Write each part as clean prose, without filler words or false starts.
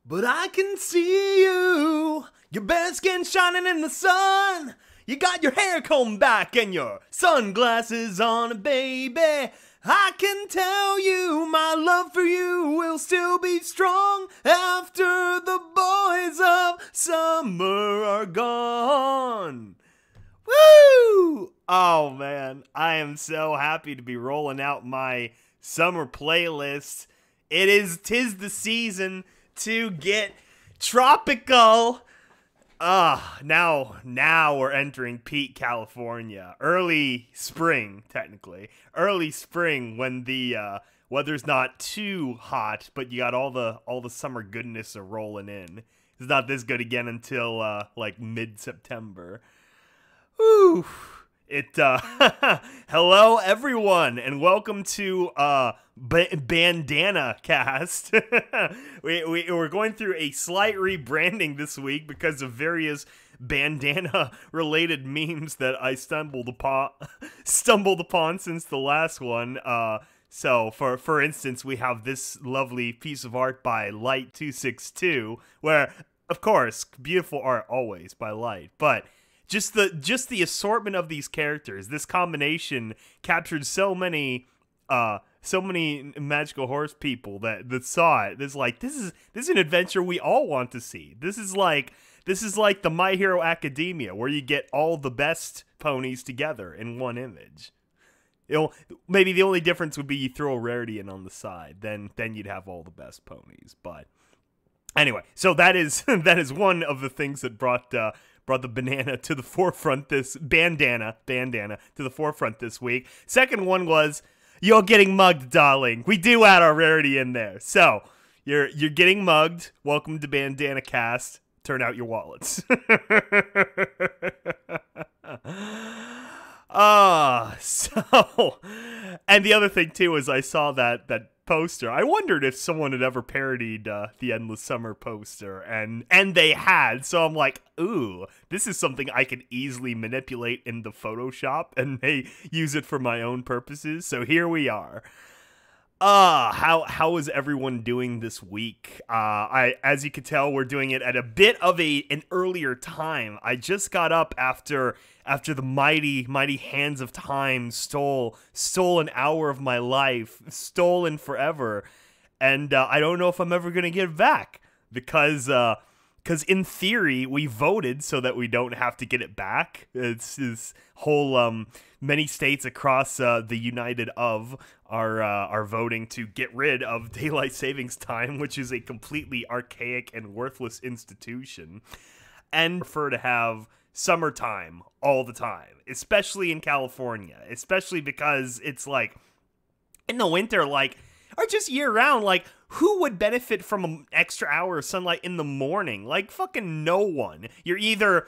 But I can see you, your bare skin shining in the sun. You got your hair combed back and your sunglasses on, baby. I can tell you my love for you will still be strong after the boys of summer are gone. Woo! Oh man, I am so happy to be rolling out my summer playlist. Tis the season to get tropical. Now we're entering peak California. Early spring, technically. Early spring when the weather's not too hot, but you got all the summer goodness are rolling in. It's not this good again until like mid-September. Whew. Hello everyone, and welcome to BandanaCast. We're going through a slight rebranding this week because of various bandana-related memes that I stumbled upon since the last one. So, for instance, we have this lovely piece of art by Light262, where, of course, beautiful art always by Light, but just the assortment of these characters, this combination captured so many magical horse people that saw it. This is an adventure we all want to see. This is like the My Hero Academia, where you get all the best ponies together in one image. Maybe the only difference would be you throw a rarity in on the side, then you'd have all the best ponies. But anyway, so that is one of the things that brought the banana to the forefront bandana to the forefront this week. Second one was, you're getting mugged, darling. We do add our rarity in there. So, you're getting mugged. Welcome to BandanaCast. Turn out your wallets. And the other thing too is I saw that poster. I wondered if someone had ever parodied the Endless Summer poster, and they had. So I'm like, ooh, this is something I can easily manipulate in the Photoshop and use it for my own purposes. So here we are. How is everyone doing this week? As you can tell, we're doing it at a bit of an earlier time. I just got up after the mighty hands of time stole an hour of my life, stolen forever, and I don't know if I'm ever gonna get it back because in theory we voted so that we don't have to get it back. It's this whole many states across the United are voting to get rid of daylight savings time, which is a completely archaic and worthless institution, and prefer to have summertime all the time, especially in California, especially because it's like in the winter, like, or just year round, like, who would benefit from an extra hour of sunlight in the morning? Like, fucking no one. You're either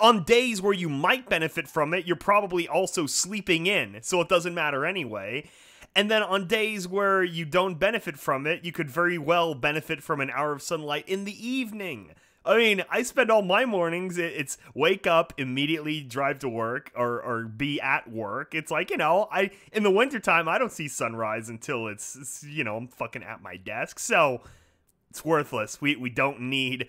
on days where you might benefit from it, you're probably also sleeping in, so it doesn't matter anyway. And then on days where you don't benefit from it, you could very well benefit from an hour of sunlight in the evening. I mean, I spend all my mornings, it's wake up, immediately drive to work, or be at work. It's like, in the wintertime, I don't see sunrise until it's I'm fucking at my desk. So it's worthless. We don't need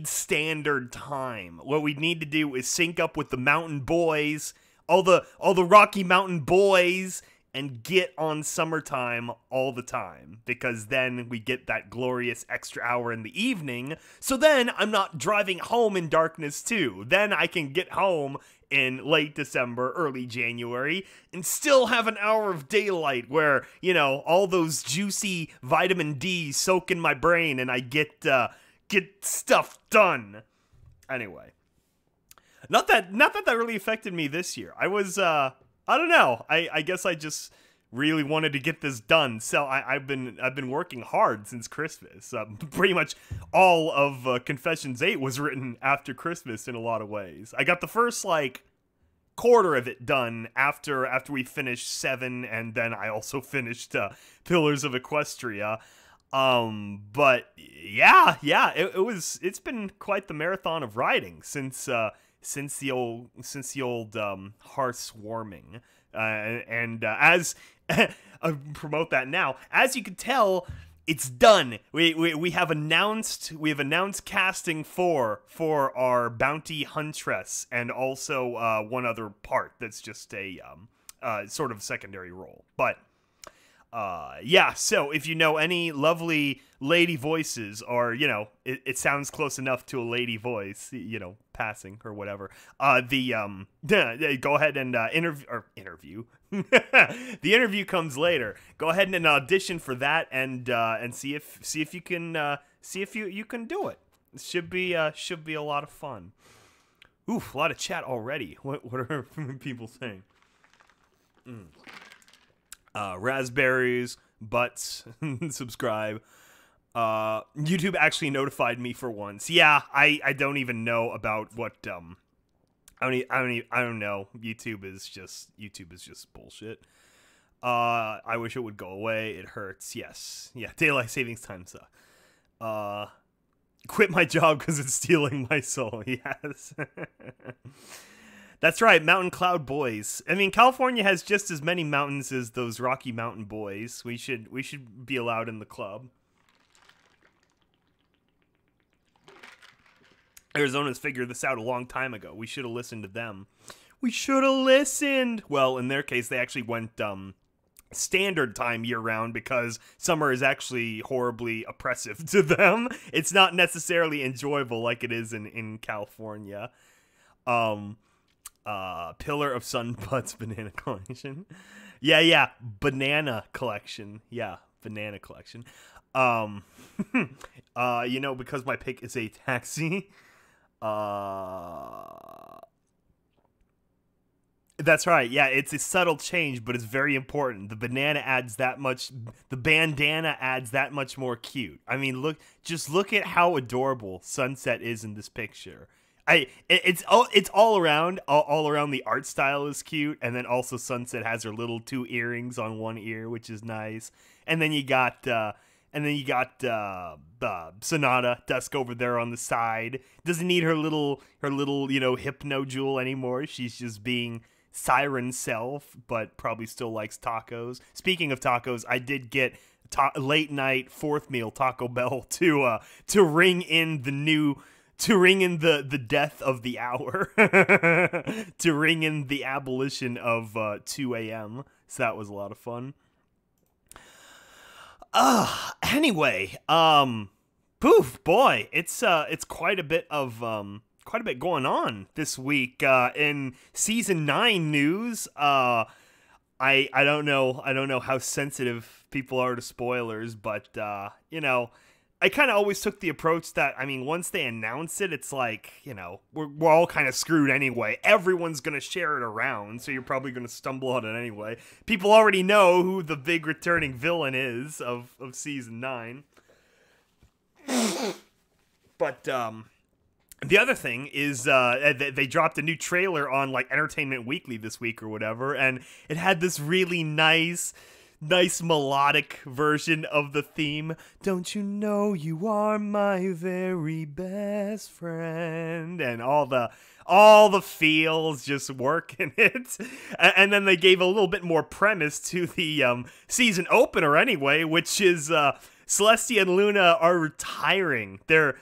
standard time. What we need to do is sync up with the mountain boys, all the Rocky Mountain boys, and get on summertime all the time, because then we get that glorious extra hour in the evening. So then I'm not driving home in darkness too. Then I can get home in late December, early January, and still have an hour of daylight where, all those juicy vitamin D soak in my brain and I get stuff done. Anyway, not that really affected me this year. I was I don't know. I guess I just really wanted to get this done. So I've been working hard since Christmas. Pretty much all of Confessions 8 was written after Christmas in a lot of ways. I got the first quarter of it done after we finished 7, and then I also finished Pillars of Equestria. But yeah, it's been quite the marathon of writing since the old hearth warming, and as I promote that now, as you can tell, it's done. We have announced casting for our bounty huntress, and also one other part that's just a sort of secondary role. But yeah, so if you know any lovely lady voices, or it sounds close enough to a lady voice, passing or whatever, go ahead and interview. The interview comes later. Go ahead and audition for that, and see if you can you can do it. It should be a lot of fun. Oof, a lot of chat already. What are people saying? Raspberries, butts, subscribe. YouTube actually notified me for once. Yeah, I don't even know about what I don't know. YouTube is just bullshit. I wish it would go away. It hurts. Yes. Yeah, daylight savings time suck. Quit my job because it's stealing my soul. Yes. That's right, Mountain Cloud Boys. I mean, California has just as many mountains as those Rocky Mountain Boys. We should be allowed in the club. Arizona's figured this out a long time ago. We should have listened to them. We should have listened. Well, in their case, they actually went standard time year-round because summer is actually horribly oppressive to them. It's not necessarily enjoyable like it is in California. Pillar of Sun Butts Banana Collection. Yeah, Banana Collection. Yeah, Banana Collection. Because my pick is a taxi. That's right. Yeah, it's a subtle change, but it's very important. The bandana adds that much more cute. I mean, just look at how adorable Sunset is in this picture. It's all around the art style is cute, and then also Sunset has her little 2 earrings on one ear, which is nice. And then you got Sonata Dusk over there on the side. Doesn't need her little hypno jewel anymore. She's just being siren self, but probably still likes tacos. Speaking of tacos, I did get late night 4th meal Taco Bell to ring in the death of the hour, to ring in the abolition of 2 a.m. So that was a lot of fun. Anyway, poof, boy, it's quite a bit going on this week in season 9 news. I don't know how sensitive people are to spoilers, but I kind of always took the approach that, I mean, once they announce it, it's like, we're all kind of screwed anyway. Everyone's going to share it around, so you're probably going to stumble on it anyway. People already know who the big returning villain is of season 9. But the other thing is they dropped a new trailer on like Entertainment Weekly this week or whatever, and it had this really nice melodic version of the theme. Don't you know you are my very best friend? And all the feels just work in it. And then they gave a little bit more premise to the season opener anyway, which is Celestia and Luna are retiring. They're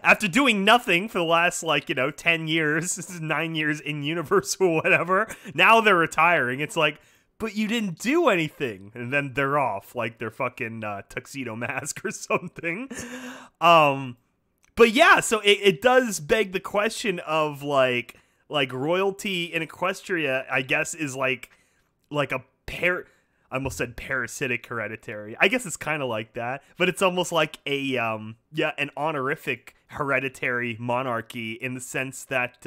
after doing nothing for the last 10 years, 9 years in universe or whatever, now they're retiring. It's like, but you didn't do anything. And then they're off like their fucking tuxedo mask or something. But yeah, so it does beg the question of like royalty in Equestria, I guess, is like a I almost said parasitic hereditary. I guess it's kind of like that, but it's almost like an honorific hereditary monarchy in the sense that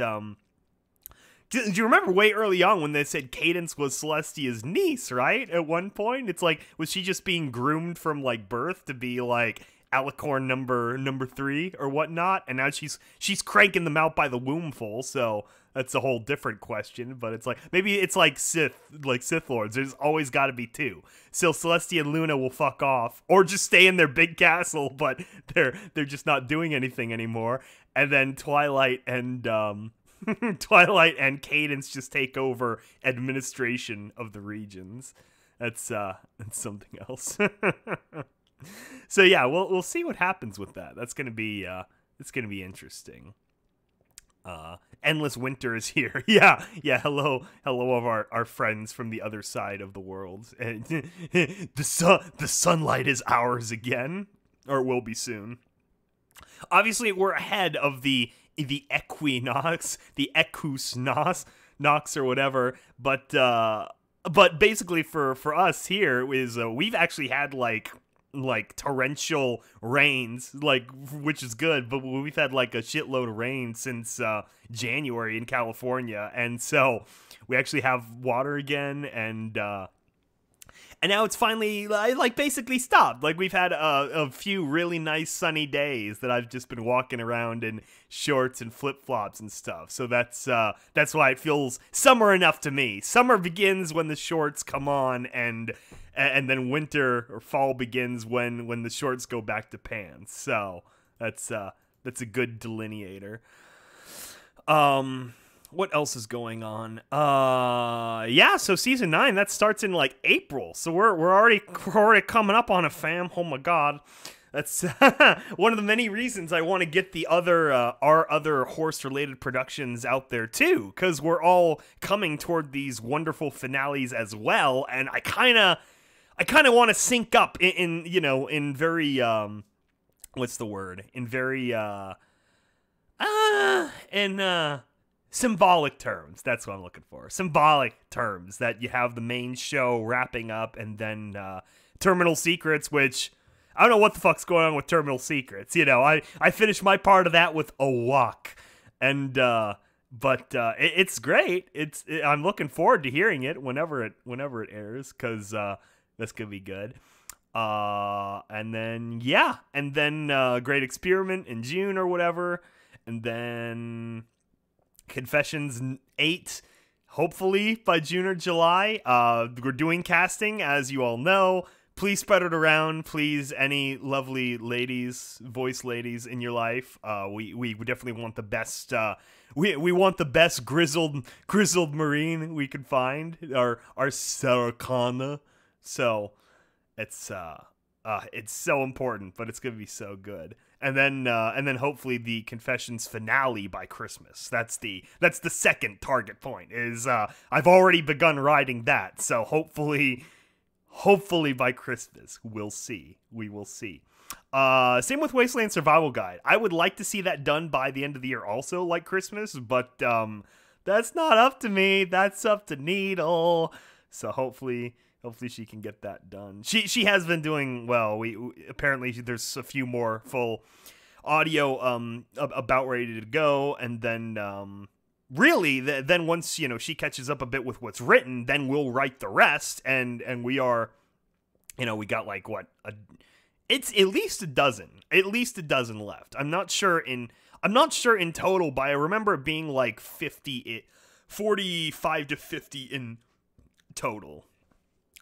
do you remember way early on when they said Cadence was Celestia's niece, right? At one point, it's like, was she just being groomed from like birth to be like Alicorn number 3 or whatnot? And now she's cranking them out by the wombful, so that's a whole different question. But it's like, maybe it's like Sith Lords. There's always got to be 2. So Celestia and Luna will fuck off, or just stay in their big castle, but they're just not doing anything anymore. And then Twilight and Cadence just take over administration of the regions. That's something else. So yeah, we'll see what happens with that. That's gonna be it's gonna be interesting. Endless winter is here. Yeah. Hello of our friends from the other side of the world. And the sunlight is ours again, or will be soon. Obviously, we're ahead of the equinox, the nox or whatever. But basically for us here is we've actually had like torrential rains, like, which is good, but we've had like a shitload of rain since January in California, and so we actually have water again, and now it's finally like basically stopped. Like, we've had a few really nice sunny days that I've just been walking around in shorts and flip-flops and stuff. So that's why it feels summer enough to me. Summer begins when the shorts come on, and then winter or fall begins when the shorts go back to pants. So that's a good delineator. What else is going on? Yeah, so season 9, that starts in like April. So we're already coming up on it, fam. Oh my god. That's one of the many reasons I want to get the our other horse-related productions out there too, because we're all coming toward these wonderful finales as well, and I kind of want to sync up in very what's the word? In very symbolic terms. That's what I'm looking for. Symbolic terms, that you have the main show wrapping up, and then Terminal Secrets, which I don't know what the fuck's going on with Terminal Secrets. I finished my part of that with a walk, and but it's great. I'm looking forward to hearing it whenever it airs, because that's gonna be good. And then Great Experiment in June or whatever, and then Confessions 8, hopefully by June or July. We're doing casting, as you all know. Please spread it around. Please, any lovely ladies, voice ladies in your life. We definitely want the best. We want the best grizzled Marine we could find. Our Sarah Connor. So it's so important, but it's gonna be so good. And then hopefully the Confessions finale by Christmas. That's the second target point. Is I've already begun writing that, so hopefully by Christmas we will see. Same with Wasteland Survival Guide. I would like to see that done by the end of the year also, like Christmas, but that's not up to me. That's up to Needle. So hopefully she can get that done. She has been doing well. We apparently there's a few more full audio about ready to go, and then really then once she catches up a bit with what's written, then we'll write the rest, and we are we got like it's at least a dozen left. I'm not sure in total, but I remember it being like 45 to 50 in total.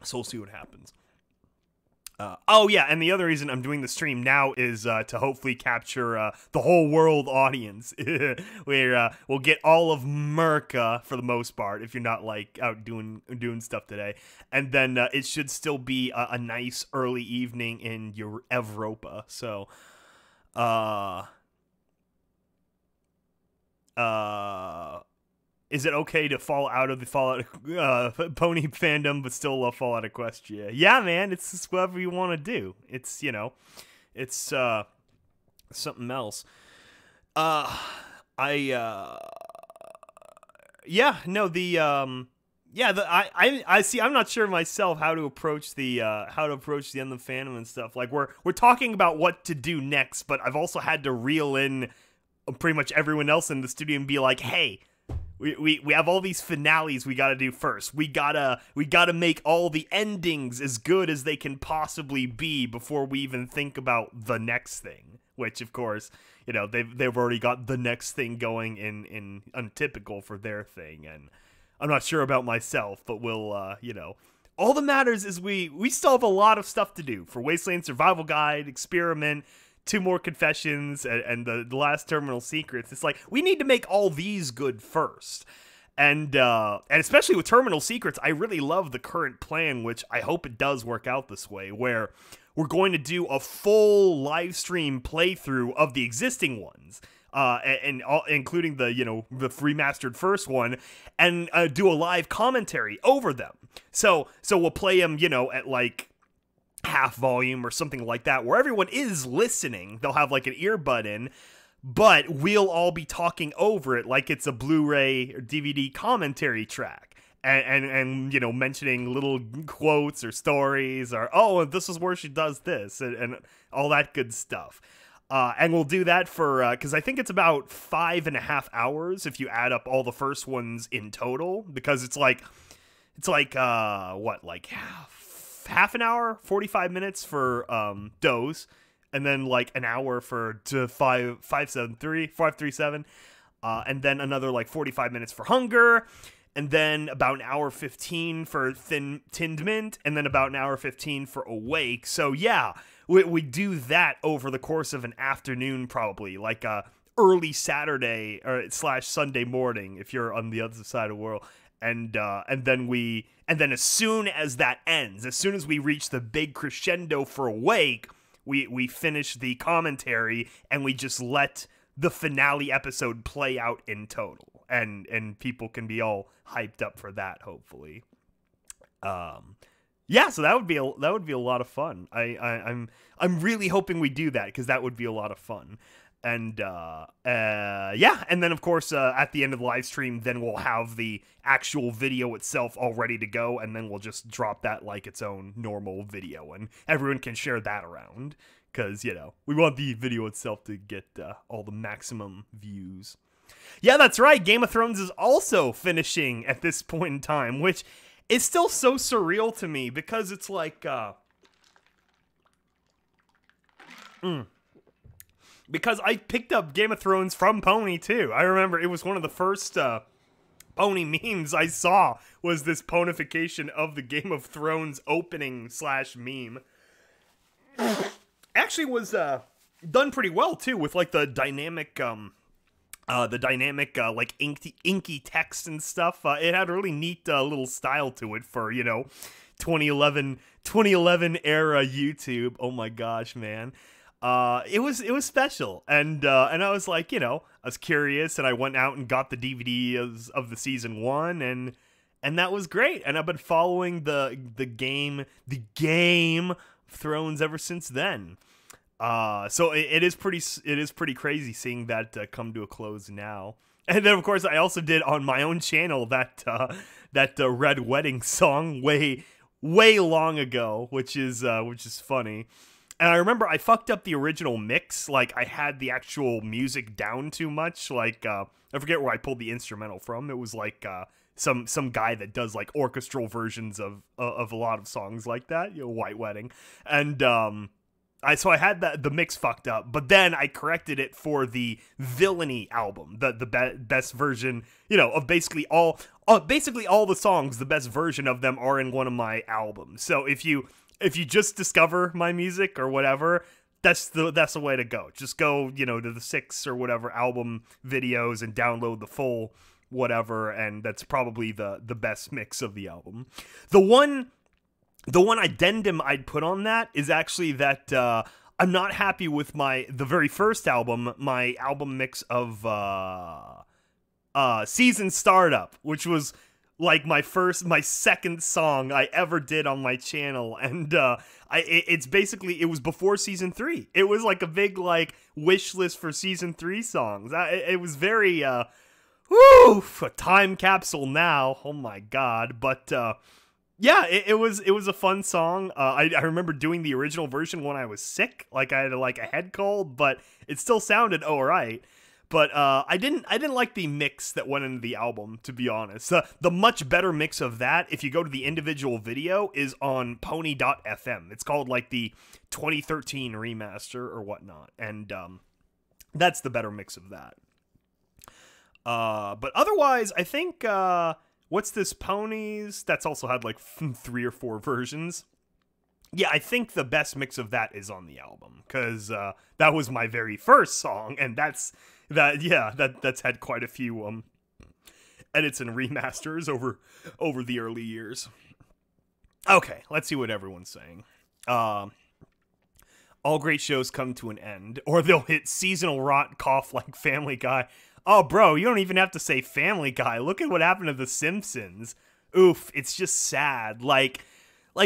So we'll see what happens. Oh yeah, and the other reason I'm doing the stream now is to hopefully capture the whole world audience. Where we'll get all of Merca for the most part, if you're not like out doing stuff today, and then it should still be a nice early evening in Europa. So, is it okay to fall out of the Fallout pony fandom but still love Fallout Equestria? Yeah, man, it's just whatever you want to do. It's it's something else. I see. I'm not sure myself how to approach the end of the fandom and stuff. Like we're talking about what to do next, but I've also had to reel in pretty much everyone else in the studio and be like, hey. We have all these finales we gotta do first. We gotta make all the endings as good as they can possibly be before we even think about the next thing. Which, of course, they've already got the next thing going in Untypical for their thing, and I'm not sure about myself, but we'll all that matters is we still have a lot of stuff to do for Wasteland Survival Guide, Experiment, 2 more Confessions, and the last Terminal Secrets. It's like, we need to make all these good first. And especially with Terminal Secrets, I really love the current plan, which I hope it does work out this way, where we're going to do a full live stream playthrough of the existing ones. Including the the remastered first one, and do a live commentary over them. So we'll play them at like half volume or something like that, where everyone is listening. They'll have like an earbud in, but we'll all be talking over it like it's a Blu-ray or DVD commentary track. And mentioning little quotes or stories, or, oh, this is where she does this, and all that good stuff. And we'll do that for, because I think it's about 5.5 hours if you add up all the first ones in total, because it's like half an hour, 45 minutes for Doze, and then like an hour for 537, and then another like 45 minutes for Hunger, and then about an hour 15 for Tinned Mint, and then about an hour 15 for Awake. So yeah, we do that over the course of an afternoon, probably like early Saturday or / Sunday morning if you're on the other side of the world. And then as soon as that ends, as soon as we reach the big crescendo for Awake, we finish the commentary and we just let the finale episode play out in total, and people can be all hyped up for that, hopefully. Yeah, so that would be a lot of fun. I'm really hoping we do that, because that would be a lot of fun. And yeah, and then of course at the end of the live stream, then we'll have the actual video itself all ready to go, and then we'll just drop that like its own normal video, and everyone can share that around, because we want the video itself to get all the maximum views. Yeah, that's right. Game of Thrones is also finishing at this point in time, which is still so surreal to me, because it's like because I picked up Game of Thrones from Pony too. I remember it was one of the first Pony memes I saw, was this ponification of the Game of Thrones opening / meme. Actually was done pretty well too, with like the dynamic like inky text and stuff. It had a really neat little style to it for 2011 era YouTube. Oh my gosh, man. It was special, and I was like, I was curious, and I went out and got the DVD of the season 1, and that was great. And I've been following the Game of Thrones ever since then. So it is pretty crazy seeing that come to a close now. And then of course I also did on my own channel that Red Wedding song way long ago, which is funny. And I remember I fucked up the original mix. Like, I had the actual music down too much. Like, I forget where I pulled the instrumental from. It was like some guy that does like orchestral versions of a lot of songs like that. White Wedding. And I had the mix fucked up. But then I corrected it for the Villainy album, the best version. Of basically all the songs. The best version of them are in one of my albums. So if you just discover my music or whatever, that's the way to go. Just go, to the 6 or whatever album videos and download the full whatever, and that's probably the best mix of the album. The one addendum I'd put on that is actually that I'm not happy with the very first album, my album mix of Season Startup, which was like my second song I ever did on my channel, and it's basically, it was before season 3. It was like a big like wish list for season 3 songs. It was very a time capsule now. Oh my god! But yeah, it was a fun song. I remember doing the original version when I was sick, like I had like a head cold, but it still sounded alright. But I didn't like the mix that went into the album, to be honest. The much better mix of that, if you go to the individual video, is on pony.fm. It's called like the 2013 remaster or whatnot. And that's the better mix of that. But otherwise, I think, what's this, Ponies? That's also had like 3 or 4 versions. Yeah, I think the best mix of that is on the album, because that was my very first song, and that's had quite a few edits and remasters over the early years. Okay, let's see what everyone's saying. All great shows come to an end, or they'll hit seasonal rot cough like Family Guy. Oh, bro, you don't even have to say Family Guy. Look at what happened to The Simpsons. Oof, it's just sad. Like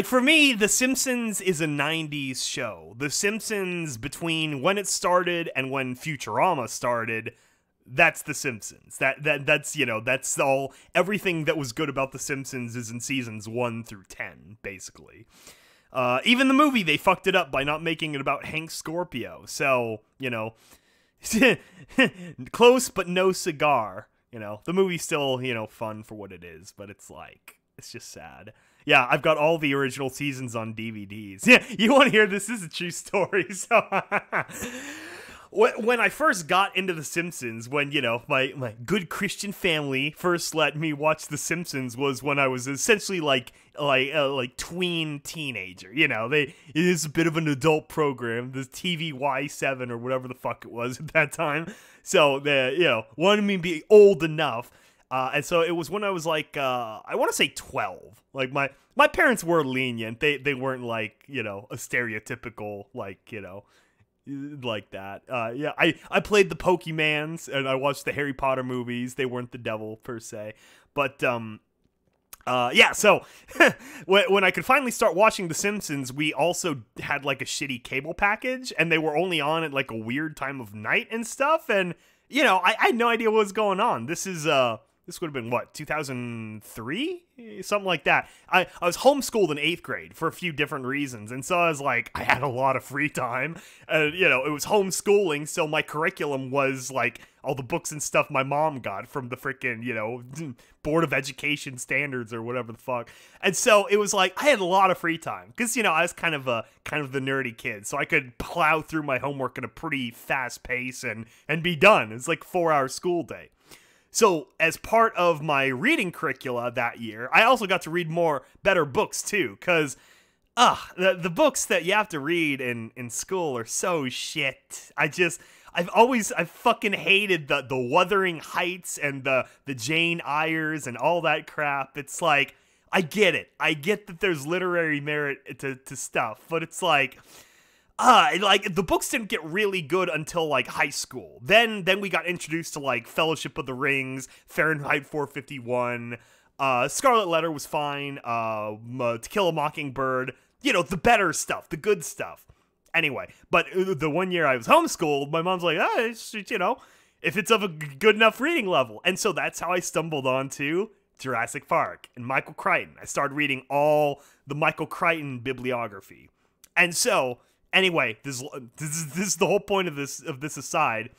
for me, The Simpsons is a 90s show. The Simpsons, between when it started and when Futurama started, that's The Simpsons. That's, you know, that's all. Everything that was good about The Simpsons is in seasons 1 through 10, basically. Even the movie, they fucked it up by not making it about Hank Scorpio. So, you know, close but no cigar. You know, the movie's still, you know, fun for what it is, but it's like, it's just sad. Yeah, I've got all the original seasons on DVDs. Yeah, you want to hear this? This is a true story. So, when I first got into The Simpsons, when, you know, my good Christian family first let me watch The Simpsons, was when I was essentially like tween teenager. You know, it is a bit of an adult program, the TVY7 or whatever the fuck it was at that time. So they, you know, wanted me to be old enough. And so it was when I was like, I want to say 12. Like my parents were lenient. They weren't like, you know, a stereotypical, like, you know, like that. Yeah, I played the Pokemans and I watched the Harry Potter movies. They weren't the devil per se, but yeah. So when I could finally start watching The Simpsons, we also had like a shitty cable package, and they were only on at like a weird time of night and stuff. And you know, I had no idea what was going on. This would have been, what, 2003? Something like that. I was homeschooled in 8th grade for a few different reasons. And so I was like, I had a lot of free time. And, you know, it was homeschooling. So my curriculum was like all the books and stuff my mom got from the freaking, you know, Board of Education Standards or whatever the fuck. And so it was like, I had a lot of free time. Because, you know, I was kind of the nerdy kid. So I could plow through my homework at a pretty fast pace and be done. It's like a 4-hour school day. So, as part of my reading curricula that year, I also got to read better books too, because, the books that you have to read in school are so shit. I've fucking hated the Wuthering Heights and the Jane Eyres and all that crap. It's like, I get it. I get that there's literary merit to stuff, but it's like the books didn't get really good until like high school. Then we got introduced to like Fellowship of the Rings, Fahrenheit 451, Scarlet Letter was fine, To Kill a Mockingbird, you know, the better stuff, the good stuff. Anyway, but the one year I was homeschooled, my mom's like, it's, you know, if it's of a good enough reading level. And so that's how I stumbled onto Jurassic Park and Michael Crichton. I started reading all the Michael Crichton bibliography. And so, anyway, this is the whole point of this aside.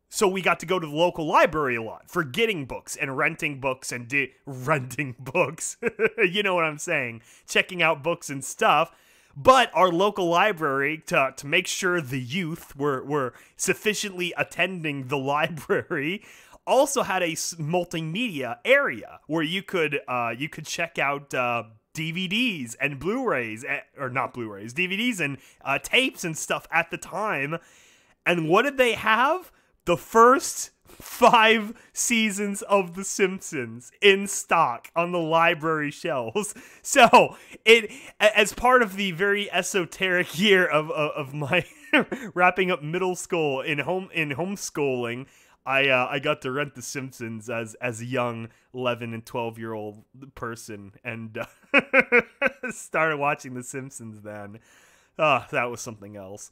So we got to go to the local library a lot for getting books and renting books and renting books. You know what I'm saying? Checking out books and stuff. But our local library, to make sure the youth were sufficiently attending the library, also had a multimedia area where you could check out DVDs and Blu-rays, or not Blu-rays, DVDs and tapes and stuff at the time. And what did they have? The first 5 seasons of The Simpsons in stock on the library shelves. So, as part of the very esoteric year of my wrapping up middle school in homeschooling, I got to rent The Simpsons as a young 11 and 12-year-old person, and started watching The Simpsons then. That was something else.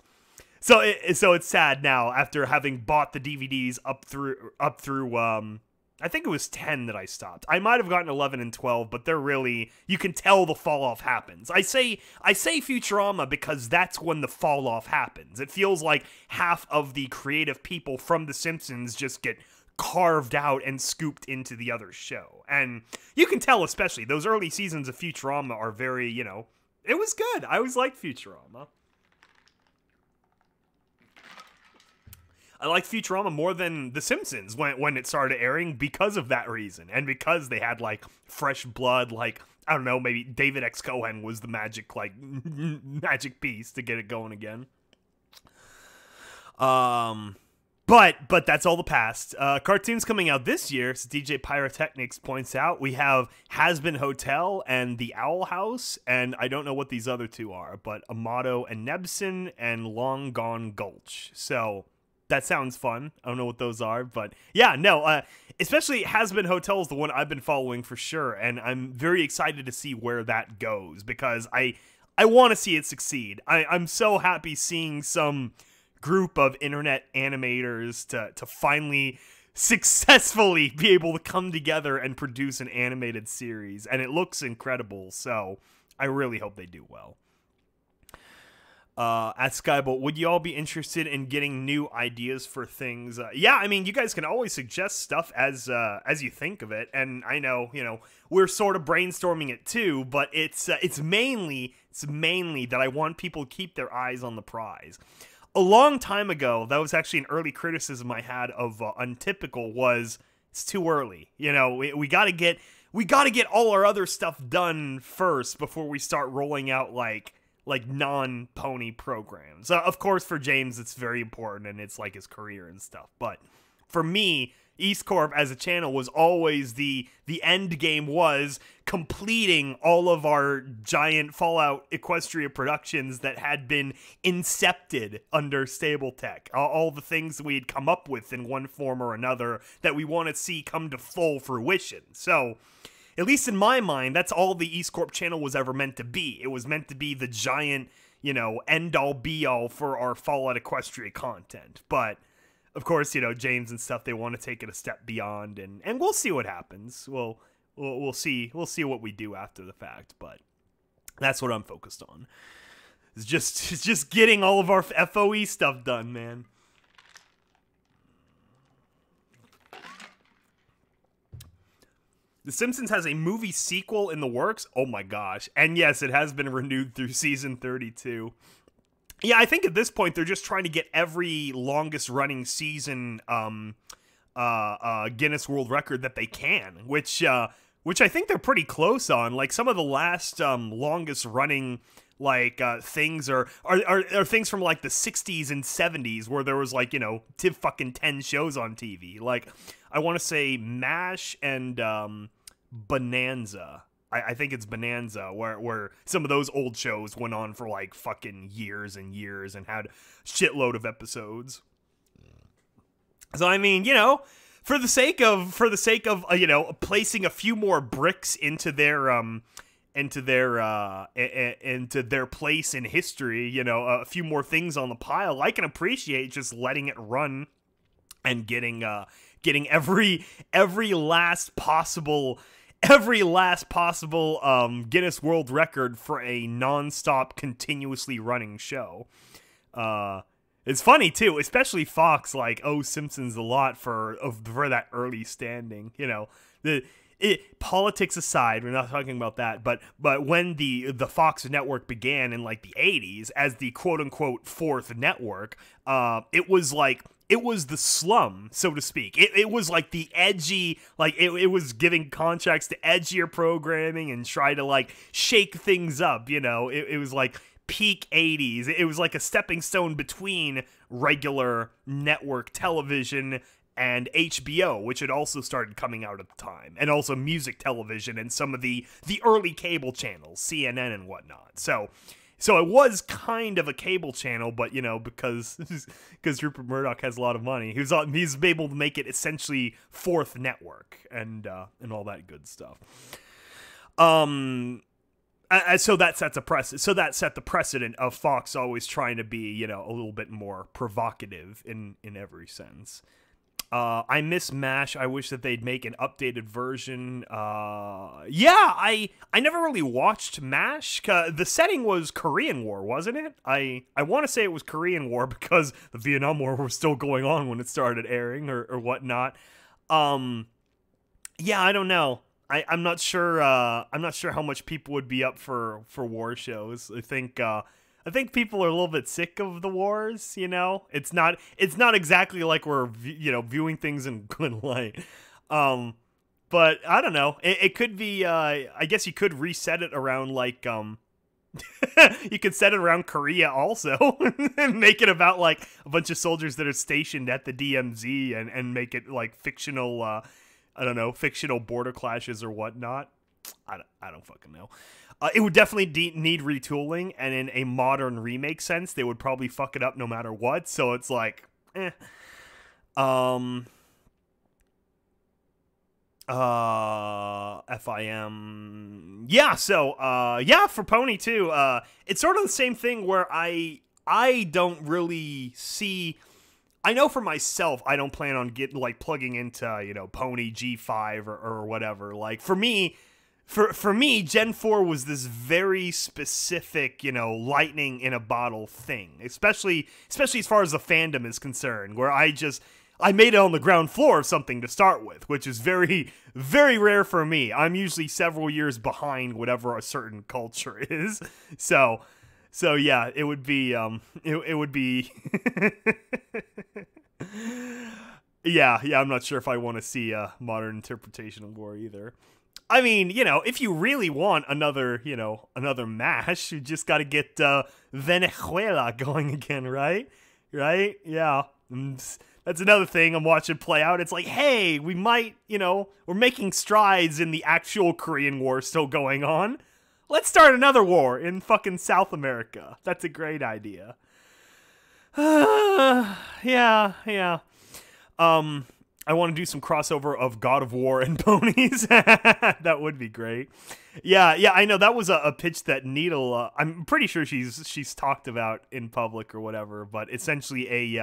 So it's sad now, after having bought the DVDs up through I think it was 10 that I stopped. I might have gotten 11 and 12, but they're really, you can tell the fall off happens. I say Futurama because that's when the fall off happens. It feels like half of the creative people from The Simpsons just get carved out and scooped into the other show. And you can tell, especially those early seasons of Futurama are very, you know, it was good. I always liked Futurama. I liked Futurama more than The Simpsons when it started airing because of that reason. And because they had, like, fresh blood, like, I don't know, maybe David X. Cohen was the magic, like, magic piece to get it going again. But that's all the past. Cartoons coming out this year, as DJ Pyrotechnics points out, we have Has Been Hotel and The Owl House, and I don't know what these other two are, but Amato and Nebson and Long Gone Gulch. So that sounds fun. I don't know what those are, but yeah, no, especially Has Been Hotel is the one I've been following for sure, and I'm very excited to see where that goes, because I want to see it succeed. I'm so happy seeing some group of internet animators to finally successfully be able to come together and produce an animated series, and it looks incredible, so I really hope they do well. At Skybolt, would you all be interested in getting new ideas for things? Yeah, I mean, you guys can always suggest stuff as you think of it, and I know, we're sort of brainstorming it too, but it's mainly that I want people to keep their eyes on the prize. A long time ago, that was actually an early criticism I had of Untypical, was it's too early. We gotta get all our other stuff done first before we start rolling out like non-pony programs. Of course, for James, it's very important, and it's like his career and stuff. But for me, EAST Corp as a channel was always the end game was completing all of our giant Fallout Equestria productions that had been incepted under Stable Tech. All the things that we had come up with in one form or another that we want to see come to full fruition. So, at least in my mind, that's all the EAST Corp channel was ever meant to be. It was meant to be the giant, end-all be-all for our Fallout Equestria content. But of course, James and stuff, they want to take it a step beyond, and we'll see what happens. We'll see what we do after the fact, but that's what I'm focused on. It's just getting all of our FOE stuff done, man. The Simpsons has a movie sequel in the works. Oh my gosh. And yes, it has been renewed through season 32. Yeah, I think at this point they're just trying to get every longest running season Guinness World Record that they can, which I think they're pretty close on. Like some of the last longest running things are things from like the 60s and 70s where there was fucking 10 shows on TV. Like I want to say MASH and Bonanza. I think it's Bonanza, where some of those old shows went on for like fucking years and years and had a shitload of episodes. So I mean, for the sake of placing a few more bricks into their place in history, a few more things on the pile, I can appreciate just letting it run and getting every last possible Guinness World Record for a non-stop, continuously running show. It's funny too, especially Fox Simpsons a lot for that early standing. Politics aside, we're not talking about that, but when the Fox network began in the 80s as the quote unquote fourth network, it was the slum, so to speak. It was the edgy, it was giving contracts to edgier programming and try to shake things up, It was peak 80s. It was a stepping stone between regular network television and HBO, which had also started coming out at the time, and also music television and some of the early cable channels, CNN and whatnot. So it was kind of a cable channel, but because Rupert Murdoch has a lot of money, he's able to make it essentially fourth network and all that good stuff. So that sets a precedent. So that set the precedent of Fox always trying to be a little bit more provocative in every sense. I miss MASH. I wish that they'd make an updated version. Yeah, I never really watched MASH. The setting was Korean War, wasn't it? I want to say it was Korean War because the Vietnam War was still going on when it started airing or whatnot. Yeah, I don't know. I'm not sure. I'm not sure how much people would be up for war shows. I think people are a little bit sick of the wars, It's not exactly like we're viewing things in good light. But I don't know. It could be I guess you could reset it around You could set it around Korea also, and make it about like a bunch of soldiers that are stationed at the DMZ, and make it like fictional, I don't know, fictional border clashes or whatnot. I don't fucking know. It would definitely need retooling, and in a modern remake sense, they would probably fuck it up no matter what. So it's like, eh. FIM. Yeah, so yeah, for Pony too. It's sort of the same thing where I don't really see. I know for myself, I don't plan on plugging into, you know, Pony G5 or whatever. Like for me, Gen 4 was this very specific, you know, lightning in a bottle thing, especially as far as the fandom is concerned, where I made it on the ground floor of something to start with, which is very, very rare for me. I'm usually several years behind whatever a certain culture is. So yeah, it would be, it would be, yeah, I'm not sure if I want to see a modern interpretation of war either. I mean, you know, if you really want another MASH, you just got to get Venezuela going again, right? Right? Yeah. That's another thing I'm watching play out. It's like, hey, we might, you know, we're making strides in the actual Korean War still going on. Let's start another war in fucking South America. That's a great idea. Yeah. I want to do some crossover of God of War and ponies. That would be great. Yeah, I know that was a pitch that Needle, I'm pretty sure she's talked about in public or whatever, but essentially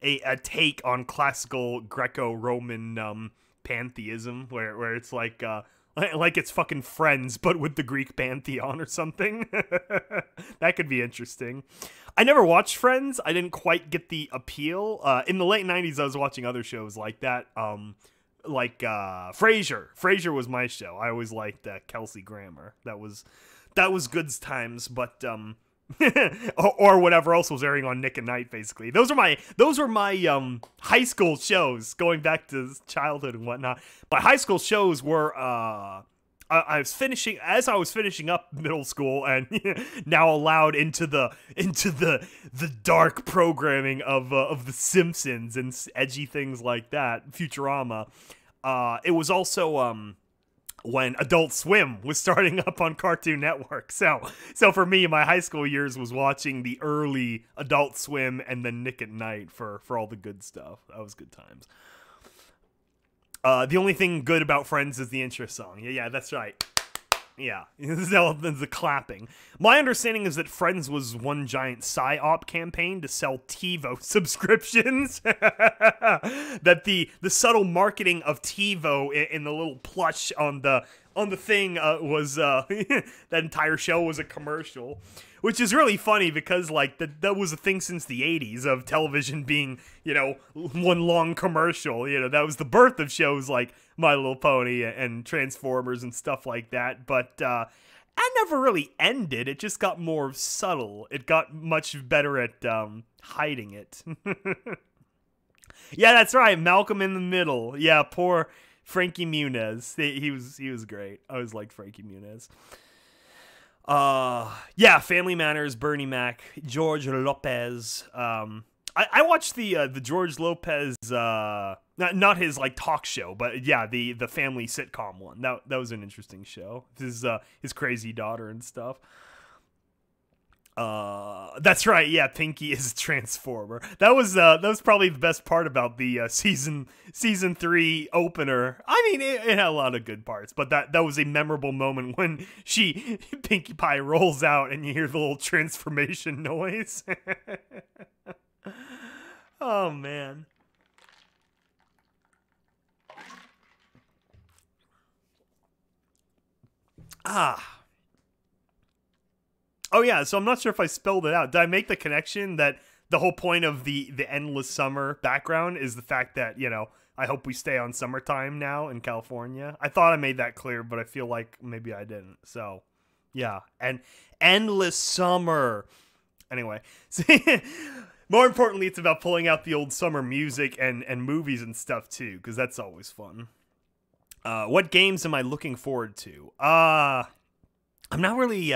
a take on classical Greco-Roman pantheism, where it's like it's fucking Friends, but with the Greek pantheon or something. That could be interesting. I never watched Friends. I didn't quite get the appeal. In the late 90s, I was watching other shows like that. Like Frasier. Frasier was my show. I always liked Kelsey Grammer. That was good times, but or whatever else was airing on Nick at Night, basically. Those were my high school shows, going back to childhood and whatnot. My high school shows were I was finishing up middle school, and now allowed into the dark programming of The Simpsons and edgy things like that, Futurama. It was also when Adult Swim was starting up on Cartoon Network. So for me, my high school years was watching the early Adult Swim and then Nick at Night for all the good stuff. That was good times. The only thing good about Friends is the intro song. Yeah, that's right. Yeah, the clapping. My understanding is that Friends was one giant PSYOP campaign to sell TiVo subscriptions. That the subtle marketing of TiVo in the little plush on the thing was that entire show was a commercial. Which is really funny because, like, that was a thing since the 80s of television being, you know, one long commercial. You know, that was the birth of shows like My Little Pony and Transformers and stuff like that. But that never really ended. It just got more subtle. It got much better at hiding it. Yeah, that's right. Malcolm in the Middle. Yeah, poor Frankie Muniz. He was great. I always liked Frankie Muniz. Yeah, Family Matters, Bernie Mac, George Lopez. I watched the George Lopez, not his like talk show, but yeah, the family sitcom one. That was an interesting show. His crazy daughter and stuff. That's right. Yeah, Pinky is a Transformer. That was probably the best part about the season 3 opener. I mean, it had a lot of good parts, but that was a memorable moment when Pinkie Pie rolls out and you hear the little transformation noise. Oh man. Oh yeah, so I'm not sure if I spelled it out. Did I make the connection that the whole point of the endless summer background is the fact that, you know, I hope we stay on summertime now in California? I thought I made that clear, but I feel like maybe I didn't. So, yeah, and endless summer. Anyway, more importantly, it's about pulling out the old summer music and movies and stuff too, because that's always fun. What games am I looking forward to? I'm not really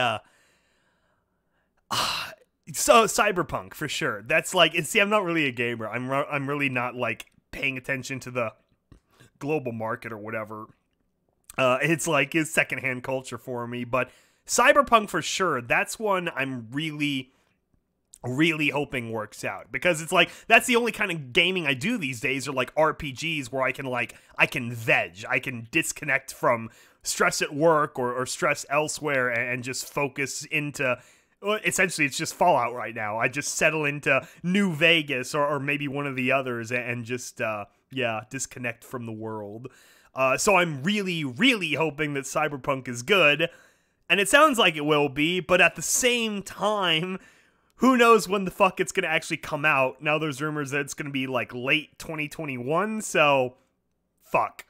So Cyberpunk for sure. That's like, and see, I'm not really a gamer. I'm really not like paying attention to the global market or whatever. It's like it's secondhand culture for me. But Cyberpunk for sure. That's one I'm really hoping works out, because it's like that's the only kind of gaming I do these days are like RPGs where I can veg, I can disconnect from stress at work or stress elsewhere and just focus into. Essentially, it's just Fallout right now. I just settle into New Vegas or maybe one of the others and just, disconnect from the world. So I'm really hoping that Cyberpunk is good. And it sounds like it will be, but at the same time, who knows when the fuck it's going to actually come out. Now there's rumors that it's going to be like late 2021, so fuck.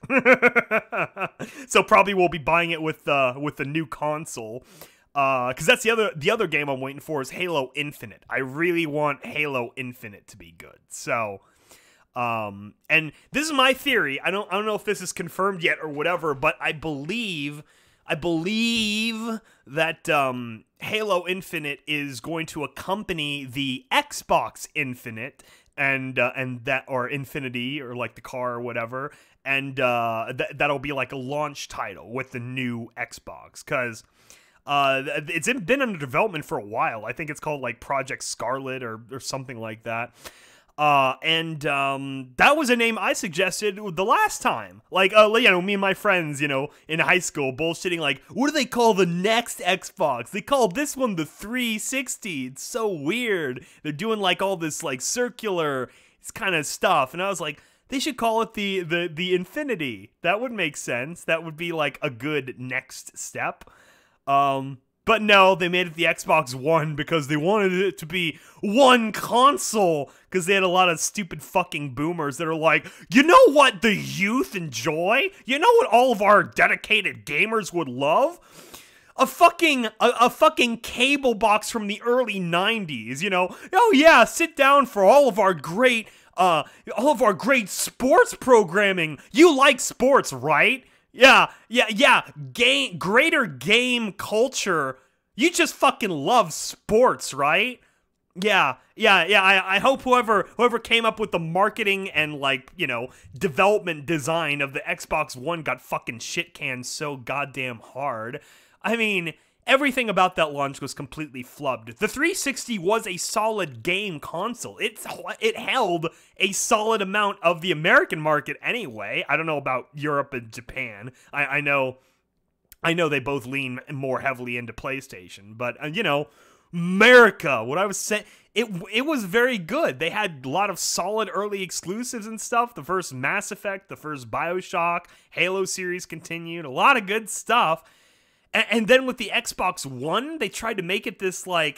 So probably we'll be buying it with the new console. Because that's the other game I'm waiting for is Halo Infinite. I really want Halo Infinite to be good. So, and this is my theory. I don't know if this is confirmed yet or whatever, but I believe that Halo Infinite is going to accompany the Xbox Infinite and that, or Infinity, or like the car or whatever, and that'll be like a launch title with the new Xbox, because it's been under development for a while. I think it's called like Project Scarlet or something like that. And that was a name I suggested the last time. Like, me and my friends, in high school, bullshitting like, what do they call the next Xbox? They call this one the 360. It's so weird. They're doing like all this like circular kind of stuff, and I was like, they should call it the Infinity. That would make sense. That would be like a good next step. But no, they made it the Xbox One because they wanted it to be one console, because they had a lot of stupid fucking boomers that are like, you know what the youth enjoy? You know what all of our dedicated gamers would love? A fucking cable box from the early 90s, Oh yeah, sit down for all of our great sports programming. You like sports, right? Yeah. Greater game culture. You just fucking love sports, right? Yeah. I hope whoever came up with the marketing and development design of the Xbox One got fucking shit canned so goddamn hard. I mean, everything about that launch was completely flubbed. The 360 was a solid game console. It held a solid amount of the American market anyway. I don't know about Europe and Japan. I know they both lean more heavily into PlayStation, but America, what I was saying, it was very good. They had a lot of solid early exclusives and stuff. The first Mass Effect, the first BioShock, Halo series continued, a lot of good stuff. And then with the Xbox One, they tried to make it this, I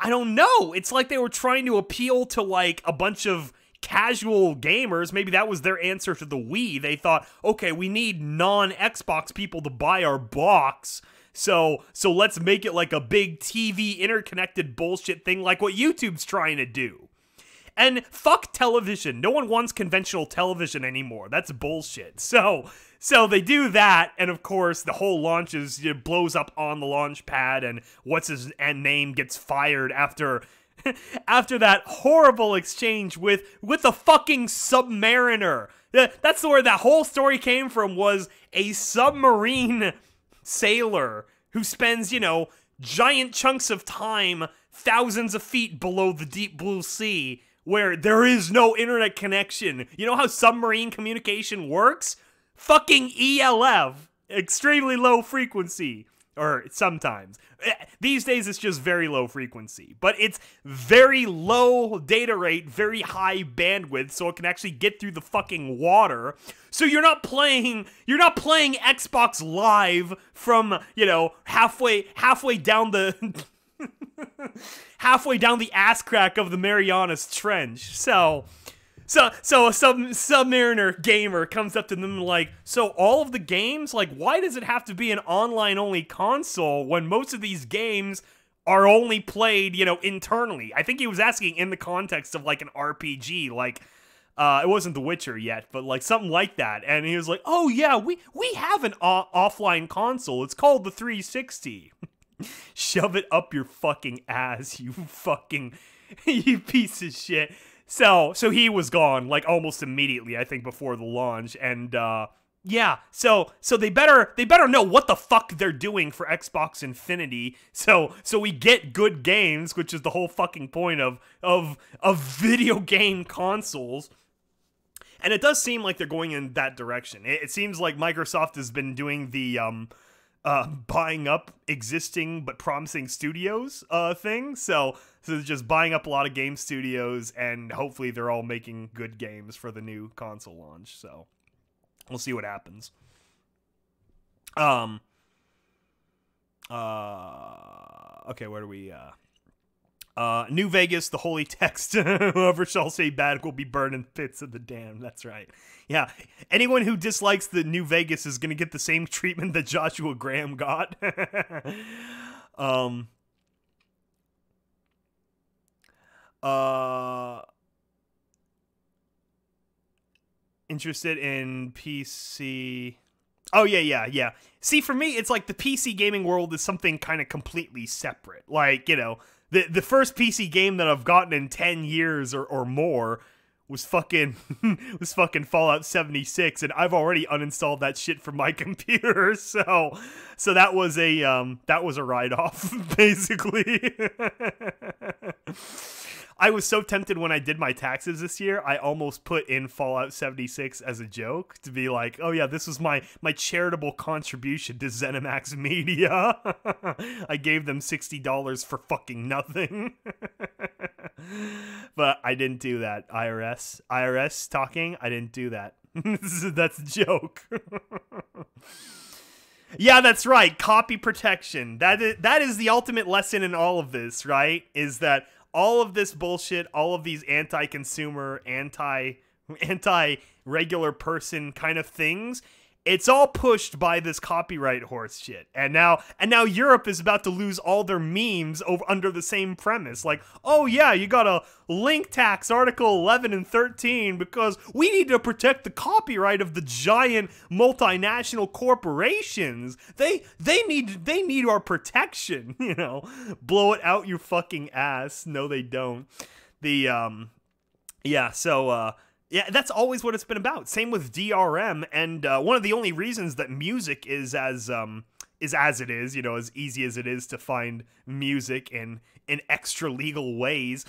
don't know. It's like they were trying to appeal to, a bunch of casual gamers. Maybe that was their answer to the Wii. They thought, okay, we need non-Xbox people to buy our box, so let's make it like a big TV interconnected bullshit thing like what YouTube's trying to do. And fuck television. No one wants conventional television anymore. That's bullshit. So they do that, and of course, the whole launch blows up on the launch pad, and what's his name gets fired after that horrible exchange with the fucking Submariner. That's where that whole story came from, was a submarine sailor who spends, giant chunks of time thousands of feet below the deep blue sea, where there is no internet connection. You know how submarine communication works? Fucking ELF. Extremely low frequency. Or sometimes. These days it's just very low frequency. But it's very low data rate, very high bandwidth, so it can actually get through the fucking water. So you're not playing Xbox Live from, halfway down the halfway down the ass crack of the Marianas Trench. So a Submariner gamer comes up to them like, so all of the games, why does it have to be an online-only console when most of these games are only played, internally? I think he was asking in the context of, an RPG, it wasn't The Witcher yet, but, something like that. And he was like, oh, yeah, we have an offline console. It's called the 360. Shove it up your fucking ass, you fucking, you piece of shit. So he was gone, like, almost immediately, I think, before the launch, and, yeah, so they better know what the fuck they're doing for Xbox Infinity, so we get good games, which is the whole fucking point of video game consoles. And it does seem like they're going in that direction. It seems like Microsoft has been doing the, buying up existing but promising studios thing. So they're just buying up a lot of game studios, and hopefully they're all making good games for the new console launch. So we'll see what happens. Okay, where do we New Vegas, the holy text. Whoever shall say bad will be burned in the pits of the damned. That's right. Yeah. Anyone who dislikes the New Vegas is going to get the same treatment that Joshua Graham got. Interested in PC. Oh, yeah. See, for me, it's like the PC gaming world is something kind of completely separate. Like, you know, the first PC game that I've gotten in 10 years or more was fucking Fallout 76, and I've already uninstalled that shit from my computer. So that was a write-off, basically. I was so tempted when I did my taxes this year, I almost put in Fallout 76 as a joke to be like, oh yeah, this was my charitable contribution to ZeniMax Media. I gave them $60 for fucking nothing. But I didn't do that. IRS talking, I didn't do that. That's a joke. Yeah, that's right. Copy protection. That is the ultimate lesson in all of this, right? Is that all of this bullshit, all of these anti-consumer, anti-regular person kind of things, it's all pushed by this copyright horse shit. And now Europe is about to lose all their memes under the same premise. Like, oh yeah, you gotta link tax Article 11 and 13 because we need to protect the copyright of the giant multinational corporations. They need our protection, you know. Blow it out your fucking ass. No, they don't. Yeah, that's always what it's been about. Same with DRM, and one of the only reasons that music is as it is, you know, as easy as it is to find music in extra legal ways,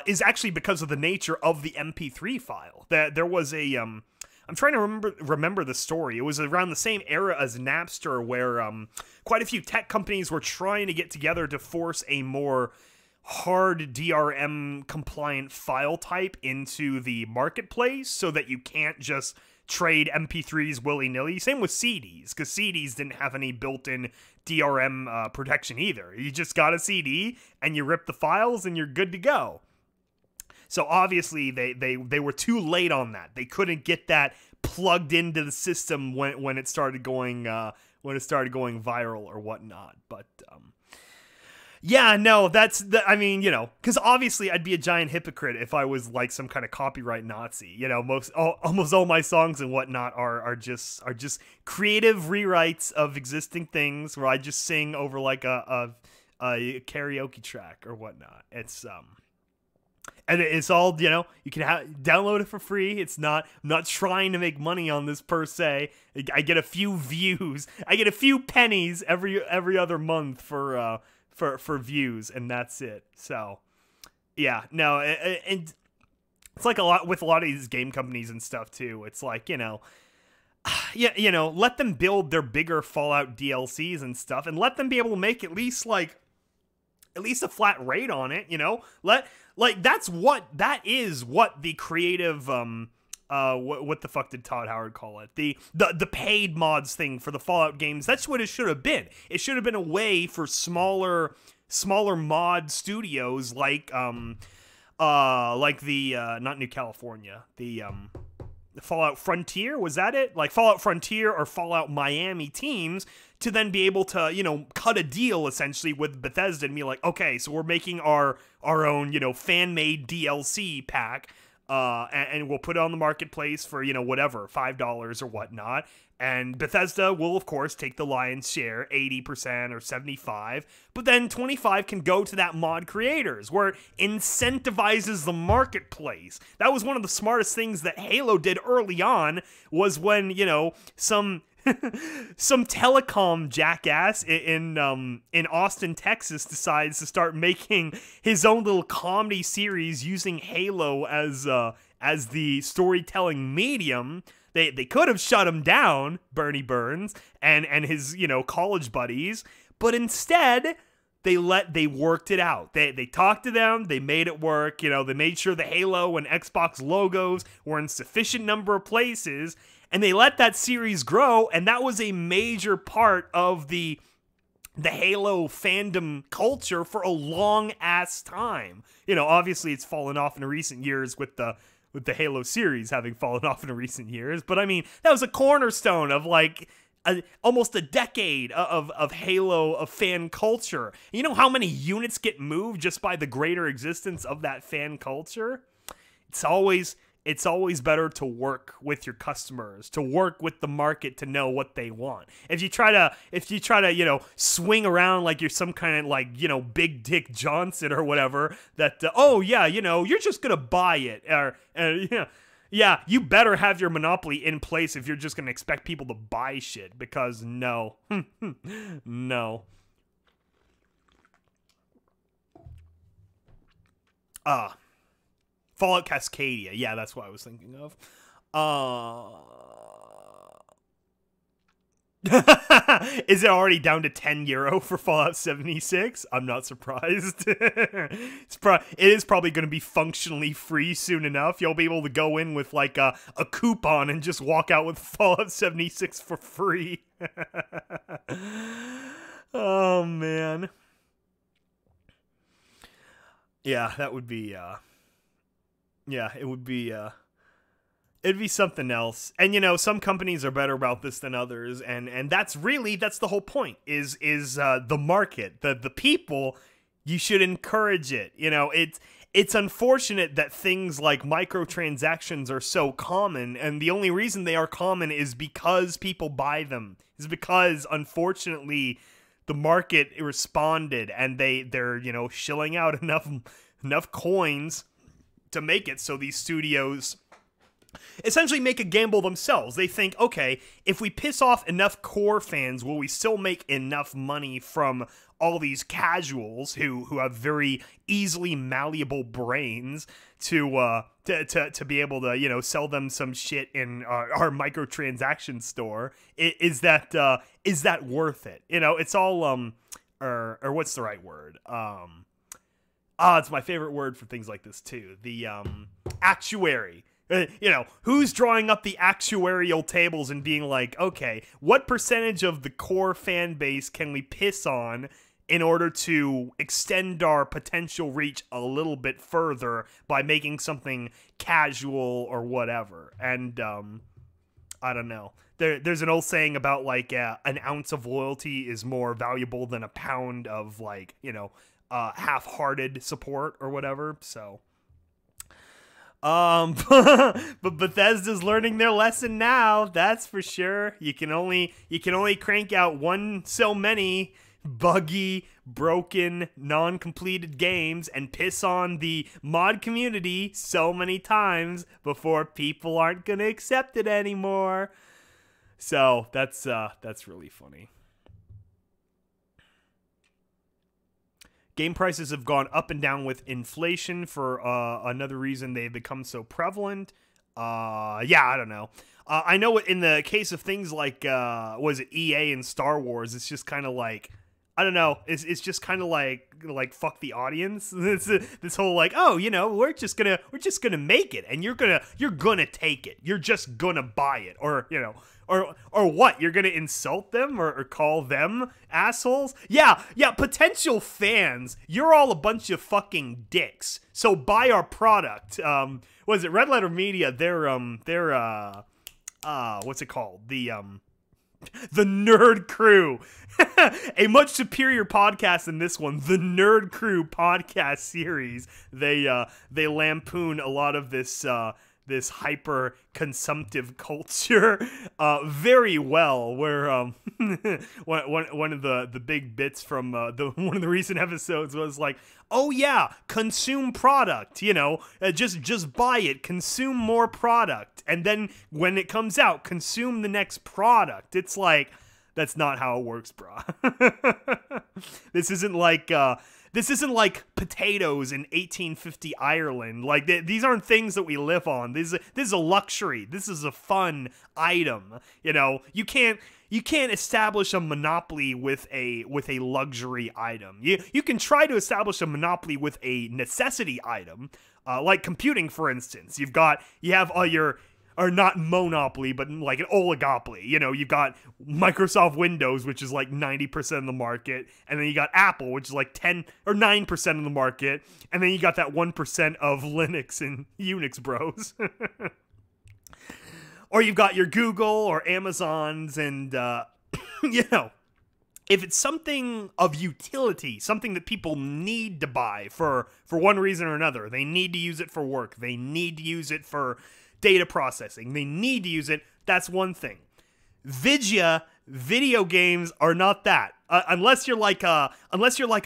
is actually because of the nature of the MP3 file. There was a I'm trying to remember the story. It was around the same era as Napster, where quite a few tech companies were trying to get together to force a more hard DRM compliant file type into the marketplace so that you can't just trade MP3s willy-nilly. Same with CDs, because CDs didn't have any built-in DRM protection either. You just got a CD and you rip the files and you're good to go. So obviously they were too late on that. They couldn't get that plugged into the system when it started going viral or whatnot. But yeah, no, I mean, you know, because obviously I'd be a giant hypocrite if I was like some kind of copyright Nazi. You know, almost all my songs and whatnot are just creative rewrites of existing things where I just sing over like a karaoke track or whatnot. It's and it's all, you know, you can download it for free. It's not, I'm not trying to make money on this per se. I get a few views. I get a few pennies every other month for views, and that's it. So yeah, no, and it's like a lot with a lot of these game companies and stuff too. It's like, you know, yeah, you know, let them build their bigger Fallout DLCs and stuff, and let them be able to make at least a flat rate on it, you know? That is what the creative what the fuck did Todd Howard call it? The paid mods thing for the Fallout games. That's what it should have been. It should have been a way for smaller mod studios like the not New California, the Fallout Frontier, was that it? Like Fallout Frontier or Fallout Miami teams to then be able to, you know, cut a deal essentially with Bethesda and be like, okay, so we're making our own, you know, fan-made DLC pack. and we'll put it on the marketplace for, whatever, $5 or whatnot. And Bethesda will, of course, take the lion's share, 80% or 75%, but then 25% can go to that mod creators, where it incentivizes the marketplace. That was one of the smartest things that Halo did early on, was when, some telecom jackass in Austin, Texas decides to start making his own little comedy series using Halo as the storytelling medium. They could have shut him down, Bernie Burns and his, college buddies, but instead they worked it out. They talked to them, they made it work, they made sure the Halo and Xbox logos were in sufficient number of places, and they let that series grow, and that was a major part of the Halo fandom culture for a long ass time. Obviously it's fallen off in recent years with the Halo series having fallen off in recent years. But I mean, that was a cornerstone of like almost a decade of Halo, of fan culture. You know how many units get moved just by the greater existence of that fan culture? It's always better to work with your customers, to work with the market, to know what they want. If you try to, swing around like you're some kind of like, Big Dick Johnson or whatever, that, you're just going to buy it. Yeah, you better have your monopoly in place if you're just going to expect people to buy shit, because no. No. Fallout Cascadia. Yeah, that's what I was thinking of. Is it already down to €10 for Fallout 76? I'm not surprised. It is probably going to be functionally free soon enough. You'll be able to go in with like a coupon and just walk out with Fallout 76 for free. Oh, man. Yeah, that would be... Yeah, it would be, it'd be something else. And, some companies are better about this than others, and that's the whole point, is the market, the people. You should encourage it. It's unfortunate that things like microtransactions are so common, and the only reason they are common is because people buy them. Is because, unfortunately, the market responded, and they're, shilling out enough coins to make it so these studios essentially make a gamble themselves. They think, okay, if we piss off enough core fans, will we still make enough money from all these casuals who have very easily malleable brains to be able to, sell them some shit in our microtransaction store? Is that worth it? It's all or what's the right word? It's my favorite word for things like this, too. The actuary. Who's drawing up the actuarial tables and being like, okay, what percentage of the core fan base can we piss on in order to extend our potential reach a little bit further by making something casual or whatever? And, I don't know. There's an old saying about, like, an ounce of loyalty is more valuable than a pound of, like, half-hearted support or whatever. So but Bethesda's learning their lesson now, that's for sure. You can only crank out so many buggy, broken, non-completed games and piss on the mod community so many times before people aren't gonna accept it anymore. So that's really funny. Game prices have gone up and down with inflation for another reason they've become so prevalent. Yeah, I don't know. I know in the case of things like, was it EA and Star Wars, it's just kind of like, I don't know. It's just kind of like fuck the audience. This whole like, oh, we're just gonna make it, and you're gonna take it. You're just gonna buy it, or or what? You're gonna insult them or call them assholes? Yeah. Potential fans, you're all a bunch of fucking dicks. So buy our product. Was it Red Letter Media? They're what's it called? The The Nerd Crew. A much superior podcast than this one, the Nerd Crew podcast series. They lampoon a lot of this this hyper consumptive culture very well. Where one of the big bits from one of the recent episodes was like, oh yeah, consume product, you know, just buy it, consume more product, and then when it comes out, consume the next product. It's like, that's not how it works, brah. This isn't like potatoes in 1850 Ireland. Like, these aren't things that we live on. This is a luxury. This is a fun item. You know, you can't establish a monopoly with a luxury item. You can try to establish a monopoly with a necessity item, like computing, for instance. You have all your, or not monopoly, but like an oligopoly. You know, you've got Microsoft Windows, which is like 90% of the market, and then you got Apple, which is like 10 or 9% of the market, and then you got that 1% of Linux and Unix bros. Or you've got your Google or Amazons, and you know, if it's something of utility, something that people need to buy for one reason or another, they need to use it for work, they need to use it for data processing, they need to use it, that's one thing. Video games are not that. Unless you're like a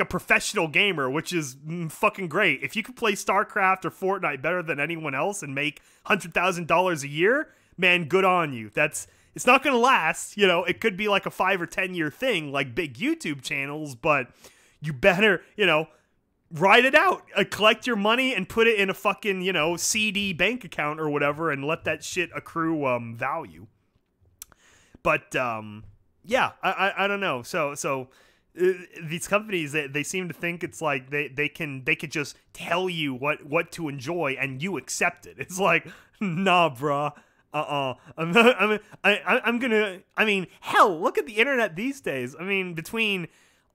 professional gamer, which is fucking great. If you could play StarCraft or Fortnite better than anyone else and make $100,000 a year, man, good on you. It's not gonna last, you know. It could be like a 5 or 10 year thing, like big YouTube channels, but you better, you know, ride it out. Collect your money and put it in a fucking, you know, CD bank account or whatever, and let that shit accrue value. But yeah, I don't know. So these companies, they seem to think it's like they could just tell you what to enjoy and you accept it. It's like, nah, bruh. I'm gonna. I mean, hell, look at the internet these days. I mean, between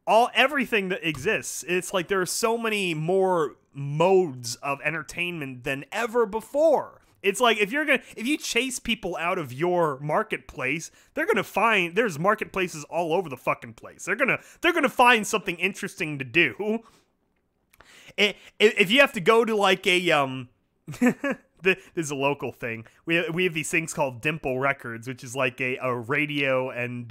everything that exists, it's like there are so many more modes of entertainment than ever before. It's like if you chase people out of your marketplace, they're gonna find there's marketplaces all over the fucking place. They're gonna find something interesting to do. If you have to go to like a this is a local thing. We have these things called Dimple Records, which is like a radio and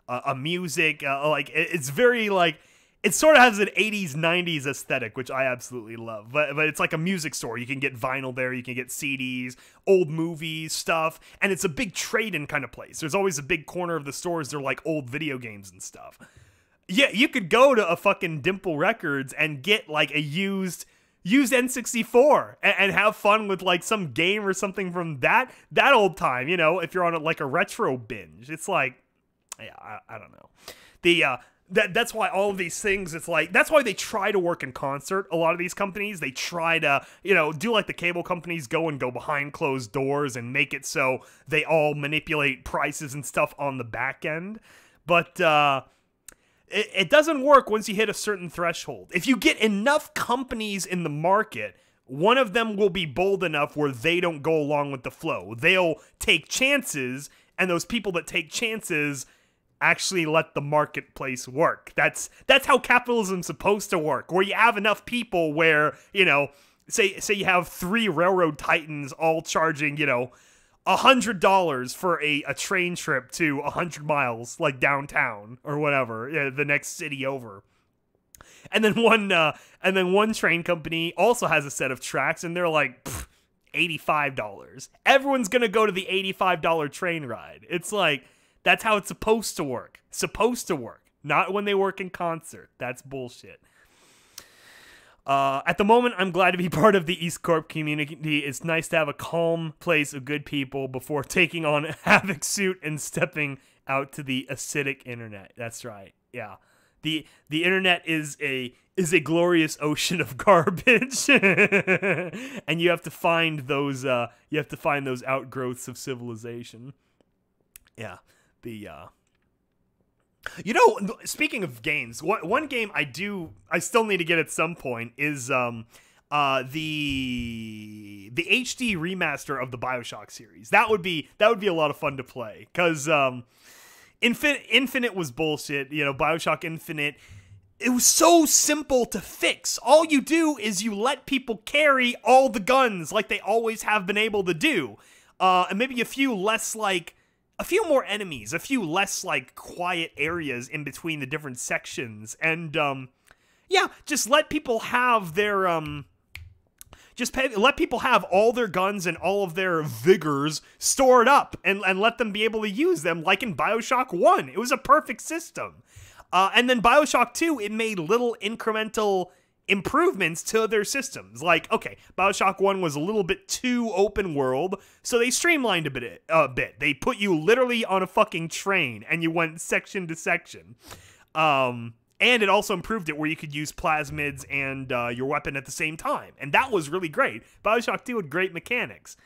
a music. Like it's very like, it sort of has an 80s, 90s aesthetic, which I absolutely love. But it's like a music store. You can get vinyl there. You can get CDs, old movies, stuff. And it's a big trade-in kind of place. There's always a big corner of the stores. They're like old video games and stuff. Yeah, you could go to a fucking Dimple Records and get like a used N64 and have fun with like some game or something from that old time, you know, if you're on like a retro binge. It's like, yeah, I don't know. That's why all of these things, it's like, that's why they try to work in concert. A lot of these companies, they try to, you know, do like the cable companies, go behind closed doors and make it so they all manipulate prices and stuff on the back end. But it doesn't work once you hit a certain threshold. If you get enough companies in the market, one of them will be bold enough where they don't go along with the flow. They'll take chances, and those people that take chances actually let the marketplace work. That's how capitalism's supposed to work, where you have enough people where, you know, say you have 3 railroad titans all charging, you know, $100 for a train trip to 100 miles, like downtown or whatever, the next city over. And then one train company also has a set of tracks, and they're like, $85. Everyone's gonna go to the $85 train ride. It's like, that's how it's supposed to work. Supposed to work. Not when they work in concert. That's bullshit. At the moment, I'm glad to be part of the EAST Corp community. It's nice to have a calm place of good people before taking on a havoc suit and stepping out to the acidic internet. That's right. Yeah. The internet is a glorious ocean of garbage. And you have to find those outgrowths of civilization. Yeah. You know, speaking of games, one game I still need to get at some point is the HD remaster of the BioShock series. That would be a lot of fun to play, because Infinite was bullshit. You know, BioShock Infinite, it was so simple to fix. All you do is you let people carry all the guns like they always have been able to do. And maybe a few more enemies, a few less, like, quiet areas in between the different sections. And, yeah, just let people have their, let people have all their guns and all of their vigors stored up and let them be able to use them like in BioShock 1. It was a perfect system. And then BioShock 2, it made little incremental improvements to their systems. Like, okay, BioShock 1 was a little bit too open world, so they streamlined a bit. They put you literally on a fucking train, and you went section to section. And it also improved it where you could use plasmids and your weapon at the same time. And that was really great. BioShock 2 had great mechanics.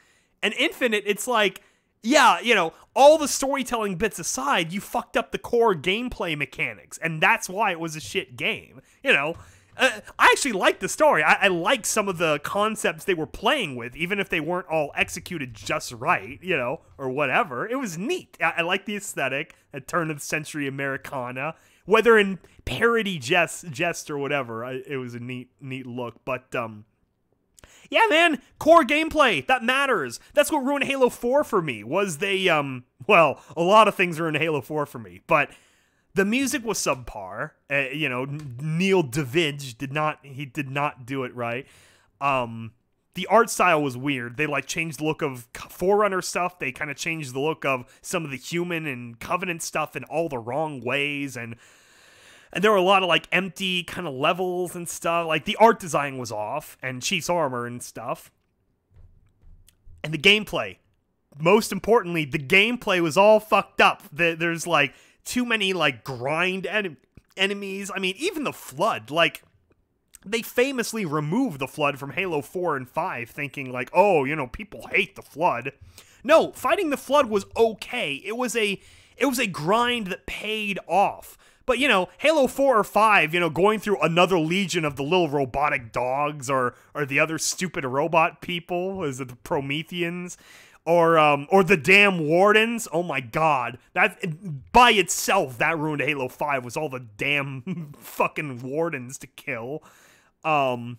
And Infinite, it's like, yeah, you know, all the storytelling bits aside, you fucked up the core gameplay mechanics. And that's why it was a shit game. You know, I actually liked the story. I liked some of the concepts they were playing with, even if they weren't all executed just right, you know, or whatever. It was neat. I liked the aesthetic, a turn-of-the-century Americana. Whether in parody jest or whatever, it was a neat look. But, yeah, man, core gameplay, that matters. That's what ruined Halo 4 for me, was they, well, a lot of things ruined Halo 4 for me, but the music was subpar. You know, Neil Davidge did not do it right. The art style was weird. They, like, changed the look of Forerunner stuff. They kind of changed the look of some of the Human and Covenant stuff in all the wrong ways. And there were a lot of, like, empty kind of levels and stuff. Like, the art design was off. And Chief's armor and stuff. And the gameplay. Most importantly, the gameplay was all fucked up. There's, like, too many, like, grind enemies. I mean, even the Flood, like, they famously removed the Flood from Halo 4 and 5, thinking like, oh, you know, people hate the Flood. No, fighting the Flood was okay. It was a grind that paid off. But, you know, Halo 4 or 5, you know, going through another legion of the little robotic dogs or the other stupid robot people, is it the Prometheans? Or the damn Wardens. Oh my god. That, by itself, that ruined Halo 5, was all the damn fucking Wardens to kill. Fucked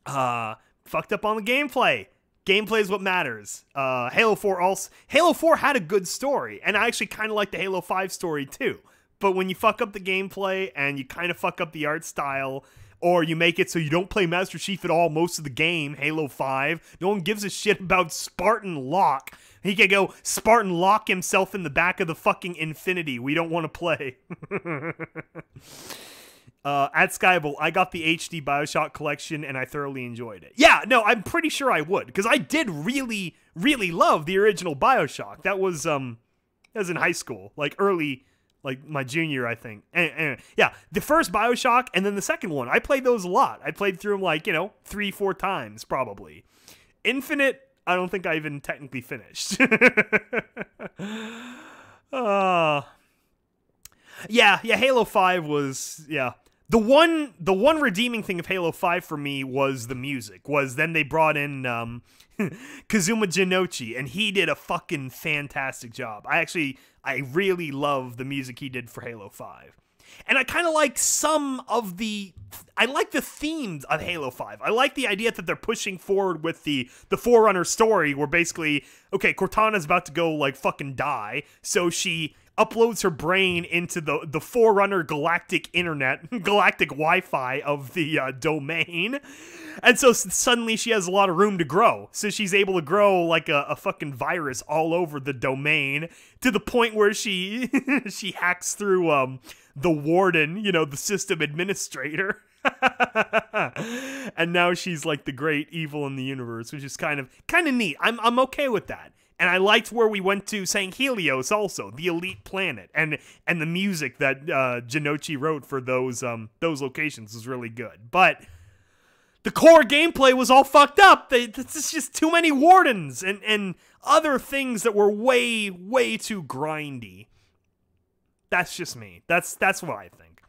up on the gameplay. Gameplay is what matters. Halo 4 had a good story, and I actually kind of like the Halo 5 story too. But when you fuck up the gameplay, and you kind of fuck up the art style, or you make it so you don't play Master Chief at all most of the game, Halo 5, no one gives a shit about Spartan Locke. He can go Spartan Locke himself in the back of the fucking Infinity. We don't want to play. At Skybolt, I got the HD BioShock collection and I thoroughly enjoyed it. Yeah, no, I'm pretty sure I would, because I did really, really love the original BioShock. That was in high school, like early, like my junior, I think. Yeah, the first BioShock and then the second one. I played those a lot. I played through them like, you know, 3-4 times probably. Infinite, I don't think I even technically finished. Yeah, Halo 5 was, yeah. The one redeeming thing of Halo 5 for me was the music. Was then they brought in Kazuma Jinochi, and he did a fucking fantastic job. I really love the music he did for Halo 5. And I kind of like I like the themes of Halo 5. I like the idea that they're pushing forward with the Forerunner story, where basically, okay, Cortana's about to go, like, fucking die, so she uploads her brain into the Forerunner galactic internet, galactic Wi-Fi of the domain. And so suddenly she has a lot of room to grow. So she's able to grow like a fucking virus all over the domain, to the point where she she hacks through the warden, you know, the system administrator. And now she's like the great evil in the universe, which is kind of neat. I'm okay with that. And I liked where we went to St. Helios also, the elite planet, and the music that Jinochi wrote for those locations was really good. But the core gameplay was all fucked up. It's just too many wardens and other things that were way, way too grindy. That's just me. That's what I think.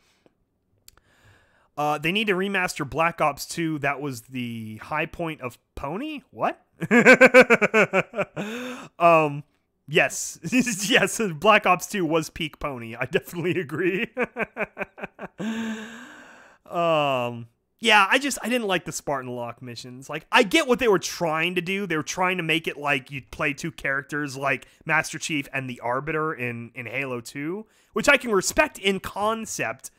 They need to remaster Black Ops 2. That was the high point of Pony? What? Yeah, Yes, yes, Black Ops 2 was peak pony. I definitely agree. Yeah, I didn't like the Spartan Lock missions. Like, I get what they were trying to do. They were trying to make it like you'd play two characters like Master Chief and the Arbiter in Halo 2, which I can respect in concept,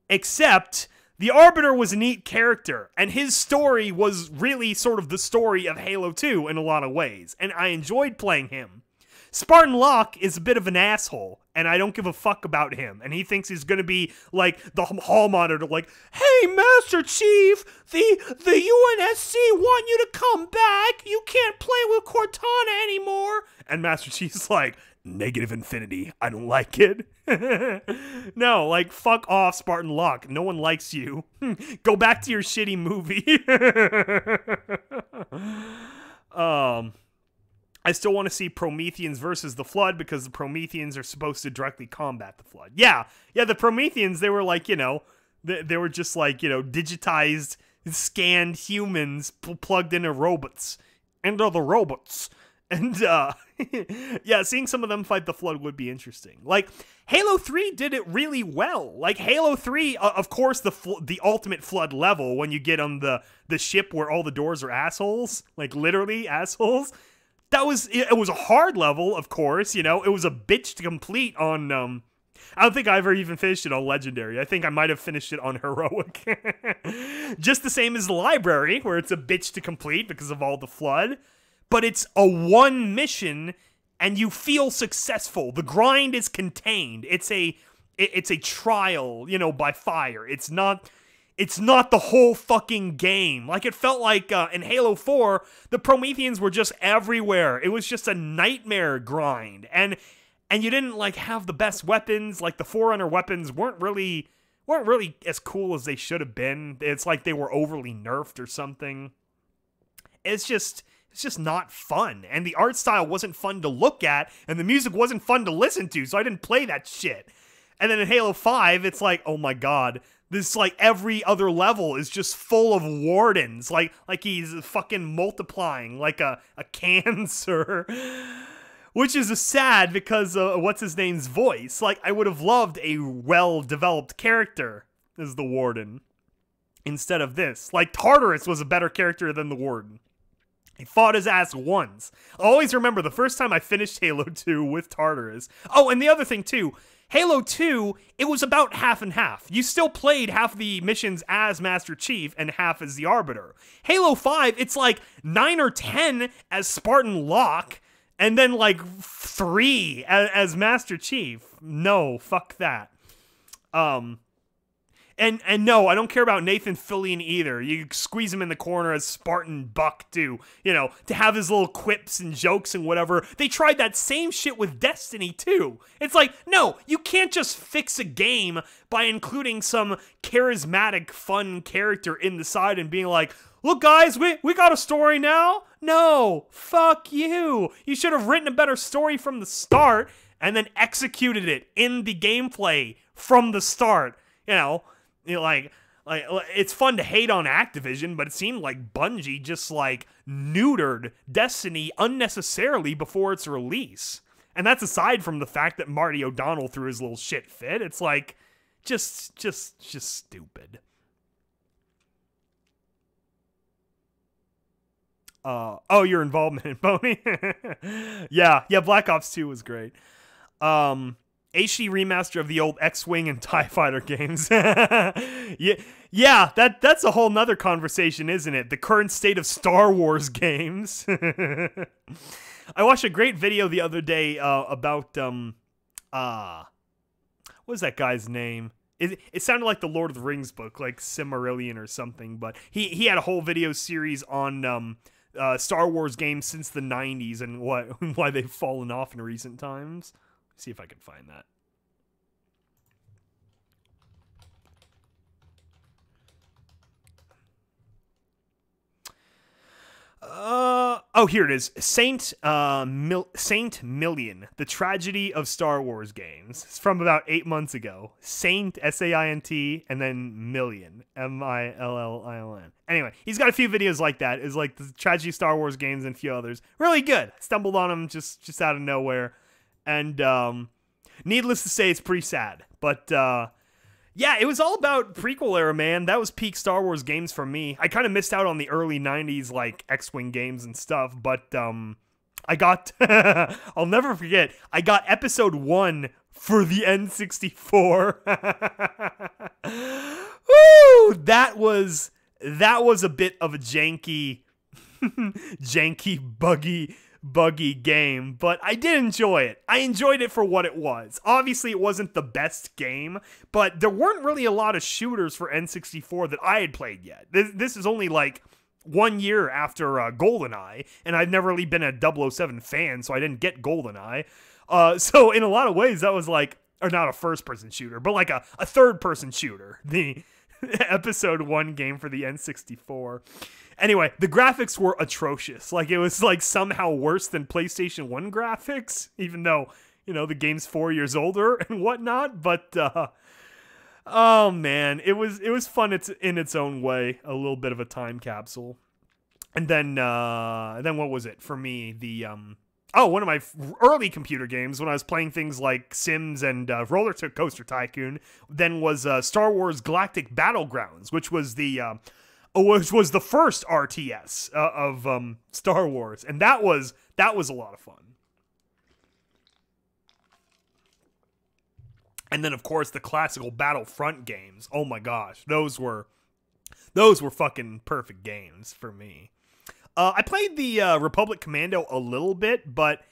except the Arbiter was a neat character, and his story was really sort of the story of Halo 2 in a lot of ways, and I enjoyed playing him. Spartan Locke is a bit of an asshole, and I don't give a fuck about him. And he thinks he's gonna be like the hall monitor, like, "Hey, Master Chief, the UNSC want you to come back. You can't play with Cortana anymore." And Master Chief's like, "Negative infinity. I don't like it." No, like, fuck off, Spartan Locke. No one likes you. Go back to your shitty movie. I still want to see Prometheans versus the Flood because the Prometheans are supposed to directly combat the Flood. Yeah, the Prometheans, they were like, you know, they were just like, you know, digitized, scanned humans plugged into robots. Enter the robots. And, yeah, seeing some of them fight the Flood would be interesting. Like, Halo 3 did it really well. Like, Halo 3, of course, the ultimate Flood level, when you get on the ship where all the doors are assholes, like, literally assholes. It was a hard level, of course, you know, it was a bitch to complete on, I don't think I ever even finished it on Legendary. I think I might have finished it on Heroic. Just the same as the Library, where it's a bitch to complete because of all the Flood. But it's a one mission, and you feel successful. The grind is contained. It's a trial, you know, by fire. It's not the whole fucking game. Like, it felt like in Halo 4, the Prometheans were just everywhere. It was just a nightmare grind. And you didn't, like, have the best weapons. Like, the Forerunner weapons weren't really as cool as they should have been. It's like they were overly nerfed or something. It's just not fun. And the art style wasn't fun to look at, and the music wasn't fun to listen to, so I didn't play that shit. And then in Halo 5, it's like, oh my god, this, like, every other level is just full of wardens, like he's fucking multiplying like a cancer. Which is sad because what's his name's voice? Like, I would have loved a well-developed character as the Warden instead of this. Like, Tartarus was a better character than the Warden. He fought his ass once. I always remember the first time I finished Halo 2 with Tartarus. Oh, and the other thing too, Halo 2, it was about half and half. You still played half the missions as Master Chief and half as the Arbiter. Halo 5, it's like 9 or 10 as Spartan Locke, and then like 3 as Master Chief. No, fuck that. And no, I don't care about Nathan Fillion either. You squeeze him in the corner as Spartan Buck too, you know, to have his little quips and jokes and whatever. They tried that same shit with Destiny too. It's like, no, you can't just fix a game by including some charismatic, fun character in the side and being like, look guys, we got a story now? No, fuck you. You should have written a better story from the start and then executed it in the gameplay from the start, you know. Like it's fun to hate on Activision, but it seemed like Bungie just like neutered Destiny unnecessarily before its release. And that's aside from the fact that Marty O'Donnell threw his little shit fit. It's like just stupid. Oh, your involvement in Pony. yeah, Black Ops 2 was great. HD remaster of the old X-Wing and TIE Fighter games. yeah, that's a whole nother conversation, isn't it? The current state of Star Wars games. I watched a great video the other day about, what was that guy's name? It sounded like the Lord of the Rings book, like Silmarillion or something, but he had a whole video series on Star Wars games since the 90s and why they've fallen off in recent times. See if I can find that. Oh, here it is. Saint Million, The Tragedy of Star Wars Games. It's from about 8 months ago. Saint, S-A-I-N-T, and then Million, M-I-L-L-I-O-N. Anyway, he's got a few videos like that. It's like The Tragedy of Star Wars Games and a few others. Really good. Stumbled on him just out of nowhere. And, needless to say, it's pretty sad. But, yeah, it was all about prequel era, man. That was peak Star Wars games for me. I kind of missed out on the early 90s, like, X-Wing games and stuff, but, I got, I'll never forget, I got episode 1 for the N64. Woo! That was a bit of a janky, buggy game, but I did enjoy it. I enjoyed it for what it was. Obviously, it wasn't the best game, but there weren't really a lot of shooters for N64 that I had played yet. This is only like 1 year after GoldenEye, and I've never really been a 007 fan, so I didn't get GoldenEye. So in a lot of ways, that was like, or not a first-person shooter, but like a third-person shooter. The episode 1 game for the N64. Anyway, the graphics were atrocious. Like, it was, like, somehow worse than PlayStation 1 graphics, even though, you know, the game's 4 years older and whatnot, but, oh, man, it was fun in its own way, a little bit of a time capsule. And then what was it for me? One of my early computer games when I was playing things like Sims and Roller Coaster Tycoon, then was Star Wars Galactic Battlegrounds, which was the first RTS of Star Wars, and that was a lot of fun. And then, of course, the classical Battlefront games. Oh my gosh, those were fucking perfect games for me. I played the Republic Commando a little bit, but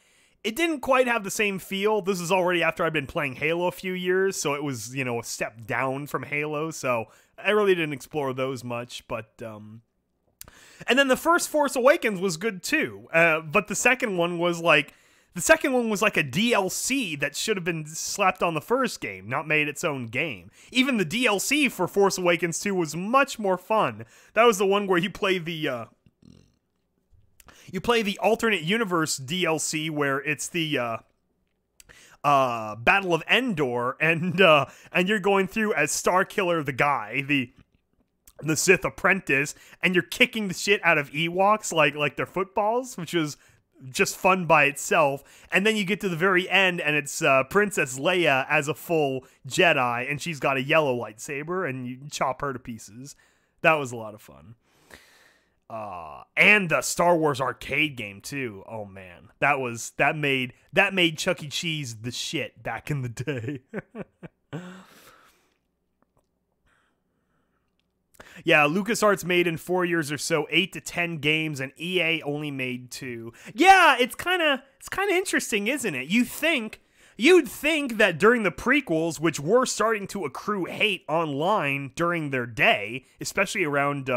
it didn't quite have the same feel. This is already after I've been playing Halo a few years, so it was, you know, a step down from Halo, so I really didn't explore those much, but, and then the first Force Awakens was good too, but the second one was like a DLC that should have been slapped on the first game, not made its own game. Even the DLC for Force Awakens 2 was much more fun. That was the one where you play the alternate universe DLC where it's the, Battle of Endor, and you're going through as Starkiller the guy, the Sith apprentice, and you're kicking the shit out of Ewoks like they're footballs, which is just fun by itself. And then you get to the very end, and it's Princess Leia as a full Jedi, and she's got a yellow lightsaber, and you chop her to pieces. That was a lot of fun. And the Star Wars arcade game too. Oh man, that made Chuck E. Cheese the shit back in the day. Yeah, LucasArts made in 4 years or so 8 to 10 games, and EA only made 2. Yeah, it's kind of interesting, isn't it? You'd think that during the prequels, which were starting to accrue hate online during their day, especially around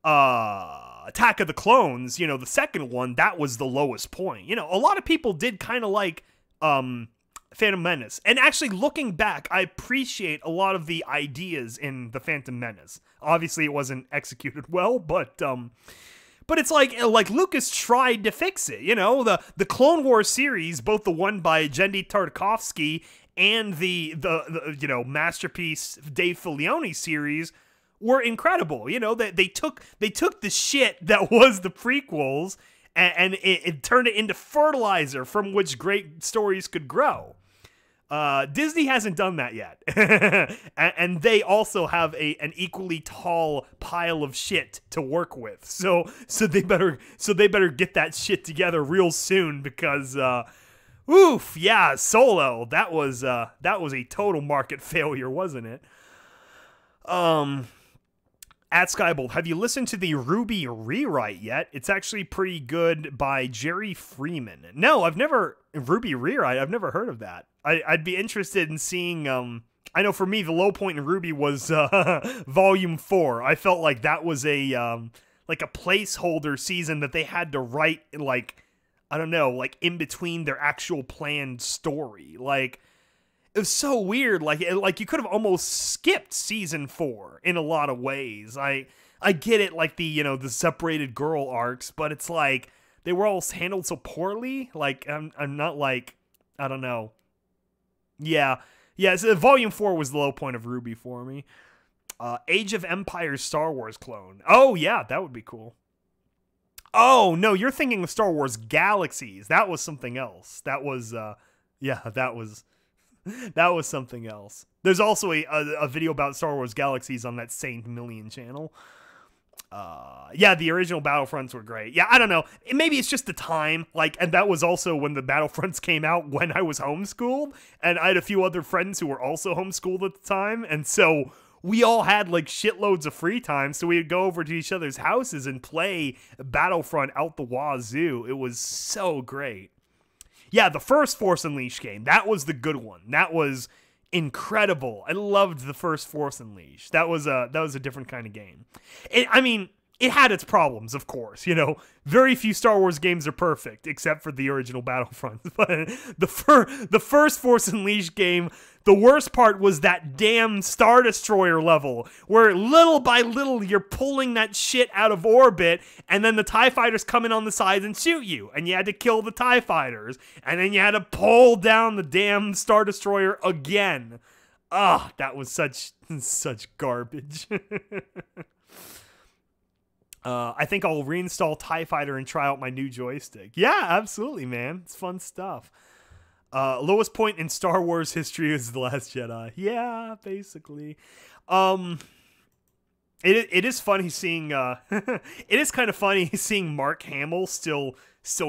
Attack of the Clones, you know, the second one, that was the lowest point. You know, a lot of people did kind of like Phantom Menace. And actually, looking back, I appreciate a lot of the ideas in the Phantom Menace. Obviously, it wasn't executed well, but it's like Lucas tried to fix it. You know, the Clone Wars series, both the one by Genndy Tartakovsky and the you know, masterpiece Dave Filoni series, were incredible. You know, they took the shit that was the prequels and it turned it into fertilizer from which great stories could grow. Disney hasn't done that yet. And they also have an equally tall pile of shit to work with. So they better get that shit together real soon, because oof, yeah, Solo, that was a total market failure, wasn't it? At Skybolt, have you listened to the Ruby rewrite yet? It's actually pretty good, by Jerry Freeman. No, I've never heard of that. I'd be interested in seeing, I know for me, the low point in Ruby was, Volume 4. I felt like that was like a placeholder season that they had to write, like, I don't know, like in between their actual planned story. Like, it was so weird. Like you could have almost skipped season 4 in a lot of ways. I I get it, like the separated girl arcs, but it's like they were all handled so poorly. Like I'm not like, I don't know. Yeah. Yeah, so Volume 4 was the low point of RWBY for me. Age of Empires Star Wars clone. Oh, yeah, that would be cool. Oh, no, you're thinking of Star Wars Galaxies. That was something else. That was, yeah, that was something else. There's also a video about Star Wars Galaxies on that Saint Million channel. Yeah, the original Battlefronts were great. Yeah, I don't know. Maybe it's just the time. Like, and that was also when the Battlefronts came out when I was homeschooled. And I had a few other friends who were also homeschooled at the time. And so we all had like shitloads of free time. So we would go over to each other's houses and play Battlefront out the wazoo. It was so great. Yeah, the first Force Unleashed game, that was the good one. That was incredible. I loved the first Force Unleashed. That was a different kind of game. It had its problems, of course. Very few Star Wars games are perfect, except for the original Battlefront. But the first Force Unleashed game, the worst part was that damn Star Destroyer level, where little by little you're pulling that shit out of orbit, and then the TIE Fighters come in on the sides and shoot you, and you had to kill the TIE Fighters, and then you had to pull down the damn Star Destroyer again. Ah, that was such garbage. I think I'll reinstall TIE Fighter and try out my new joystick. Yeah, absolutely, man. It's fun stuff. Lowest point in Star Wars history is The Last Jedi. Yeah, basically. It is funny seeing it is kind of funny seeing Mark Hamill still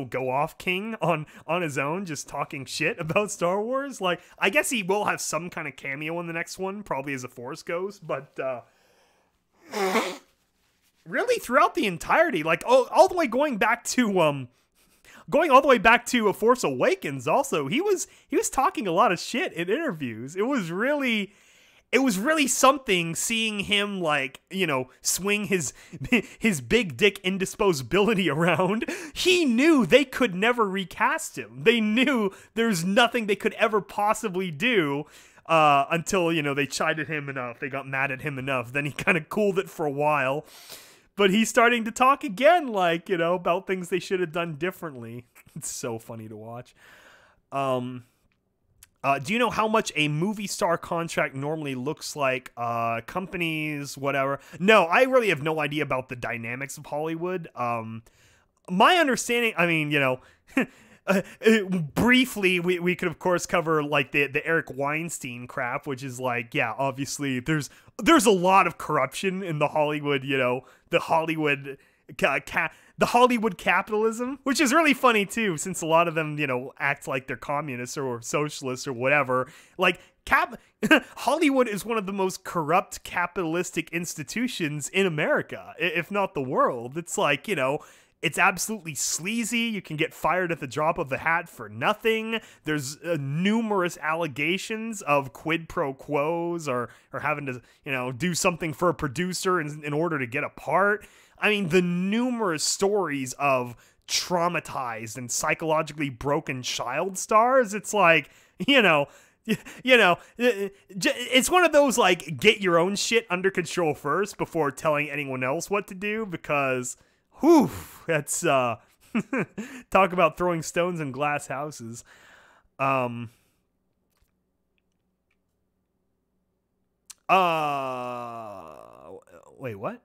go off king on his own, just talking shit about Star Wars. Like, I guess he will have some kind of cameo in the next one, probably as a Force ghost, but really throughout the entirety, like all the way going all the way back to A Force Awakens also, he was talking a lot of shit in interviews. It was really something seeing him, like, swing his big dick indisposability around. He knew they could never recast him. They knew there's nothing they could ever possibly do until, they chided him enough. They got mad at him enough. Then he kind of cooled it for a while. But he's starting to talk again, like, about things they should have done differently. It's so funny to watch. Do you know how much a movie star contract normally looks like? Companies, whatever. No, I really have no idea about the dynamics of Hollywood. My understanding, briefly, we could of course cover like the Eric Weinstein crap, which is like, yeah, obviously there's a lot of corruption in the Hollywood, the Hollywood capitalism, which is really funny too, since a lot of them, act like they're communists or socialists or whatever. Like, Hollywood is one of the most corrupt capitalistic institutions in America, if not the world. It's like, it's absolutely sleazy. You can get fired at the drop of a hat for nothing. There's numerous allegations of quid pro quos or having to, do something for a producer in order to get a part. I mean, the numerous stories of traumatized and psychologically broken child stars. It's like, it's one of those, like, get your own shit under control first before telling anyone else what to do, because whew, that's talk about throwing stones in glass houses. Wait, what?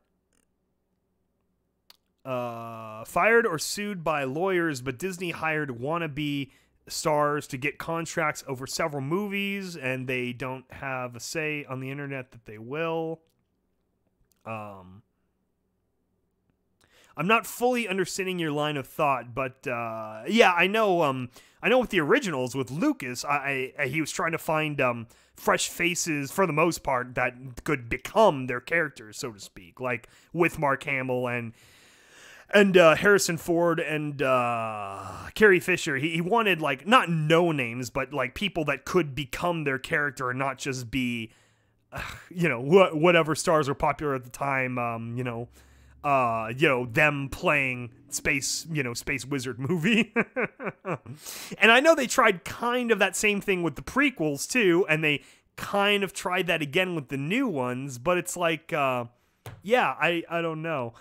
Fired or sued by lawyers, but Disney hired wannabe stars to get contracts over several movies, and they don't have a say on the internet that they will. I'm not fully understanding your line of thought, but yeah, I know with the originals with Lucas, he was trying to find fresh faces for the most part that could become their characters, so to speak, like with Mark Hamill and Harrison Ford and Carrie Fisher. He wanted, like, not no names, but like people that could become their character and not just be whatever stars were popular at the time, them playing space wizard movie. And I know they tried kind of that same thing with the prequels too, and they kind of tried that again with the new ones, but it's like, yeah, I don't know.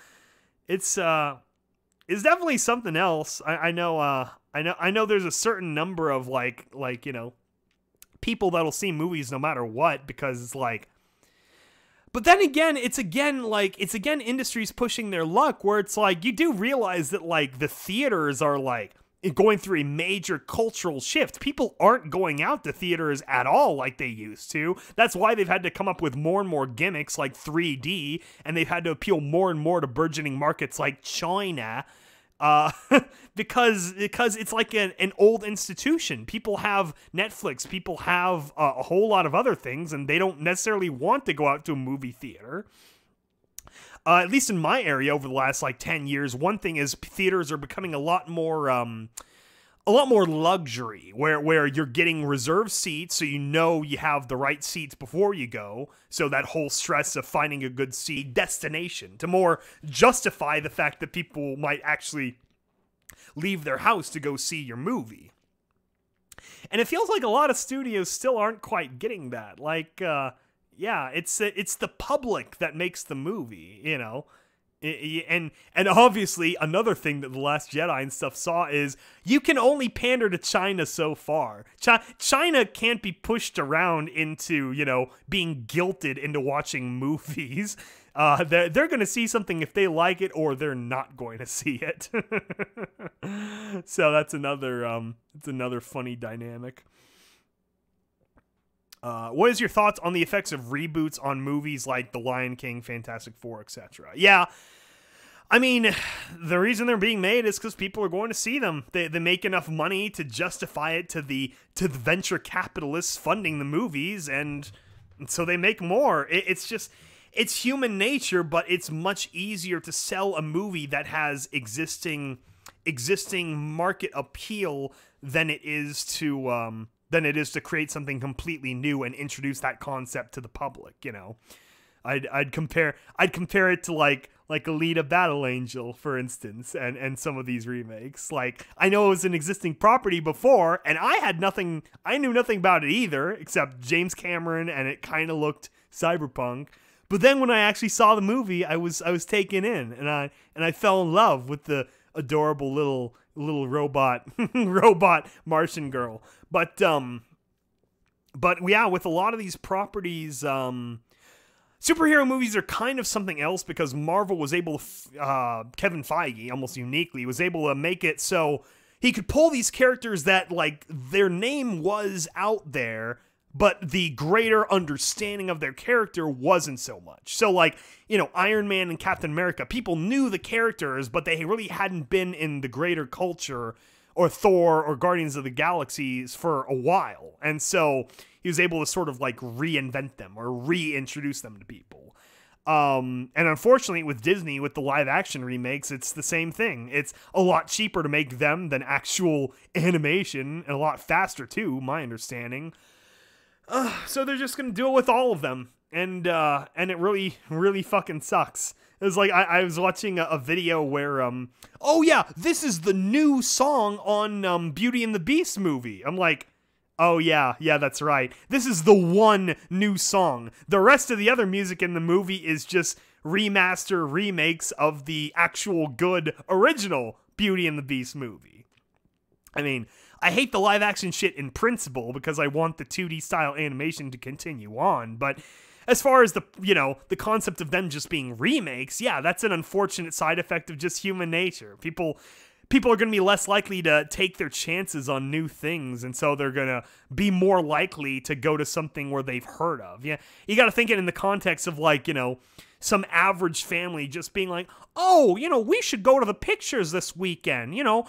It's definitely something else. I know there's a certain number of like people that'll see movies no matter what, because it's like, but then again, it's again industries pushing their luck, where it's like, you do realize that like the theaters are like going through a major cultural shift. People aren't going out to theaters at all like they used to. That's why they've had to come up with more and more gimmicks like 3D, and they've had to appeal more and more to burgeoning markets like China. Because it's like an old institution. People have Netflix, people have a whole lot of other things, and they don't necessarily want to go out to a movie theater. At least in my area over the last like 10 years, one thing is theaters are becoming a lot more luxury, where you're getting reserved seats, so you know you have the right seats before you go. So that whole stress of finding a good seat destination to more justify the fact that people might actually leave their house to go see your movie. And it feels like a lot of studios still aren't quite getting that. Like, yeah, it's the public that makes the movie, you know. And obviously another thing that The Last Jedi and stuff saw is you can only pander to China so far. China can't be pushed around into, you know, being guilted into watching movies. They're going to see something if they like it, or they're not going to see it. So that's another funny dynamic. What is your thoughts on the effects of reboots on movies like The Lion King, Fantastic Four, etc.? Yeah, I mean, the reason they're being made is because people are going to see them. They make enough money to justify it to the venture capitalists funding the movies, and so they make more. It's human nature, but it's much easier to sell a movie that has existing market appeal than it is to create something completely new and introduce that concept to the public. You know, I'd compare it to like Alita Battle Angel, for instance, and some of these remakes. Like, I know it was an existing property before, and I knew nothing about it either, except James Cameron, and it kind of looked cyberpunk. But then when I actually saw the movie, I was taken in, and I fell in love with the adorable little robot Martian girl. But yeah, with a lot of these properties, superhero movies are kind of something else, because Marvel was able to, Kevin Feige almost uniquely was able to make it so he could pull these characters that like their name was out there, but the greater understanding of their character wasn't so much. So like, you know, Iron Man and Captain America, people knew the characters, but they really hadn't been in the greater culture, or Thor or Guardians of the Galaxies, for a while. And so he was able to sort of like reinvent them or reintroduce them to people. And unfortunately with Disney, with the live action remakes, it's the same thing. It's a lot cheaper to make them than actual animation, and a lot faster too, my understanding. So they're just gonna do it with all of them, and it really, really fucking sucks. It was like, I was watching a video where, oh yeah, this is the new song on, Beauty and the Beast movie. I'm like, oh yeah, that's right. This is the one new song. The rest of the other music in the movie is just remakes of the actual good original Beauty and the Beast movie. I mean, I hate the live action shit in principle, because I want the 2D style animation to continue on, but as far as the concept of them just being remakes, yeah, that's an unfortunate side effect of just human nature. People are going to be less likely to take their chances on new things, and so they're going to be more likely to go to something where they've heard of. Yeah, you got to think it in the context of like, you know, some average family just being like, oh, you know, we should go to the pictures this weekend, you know,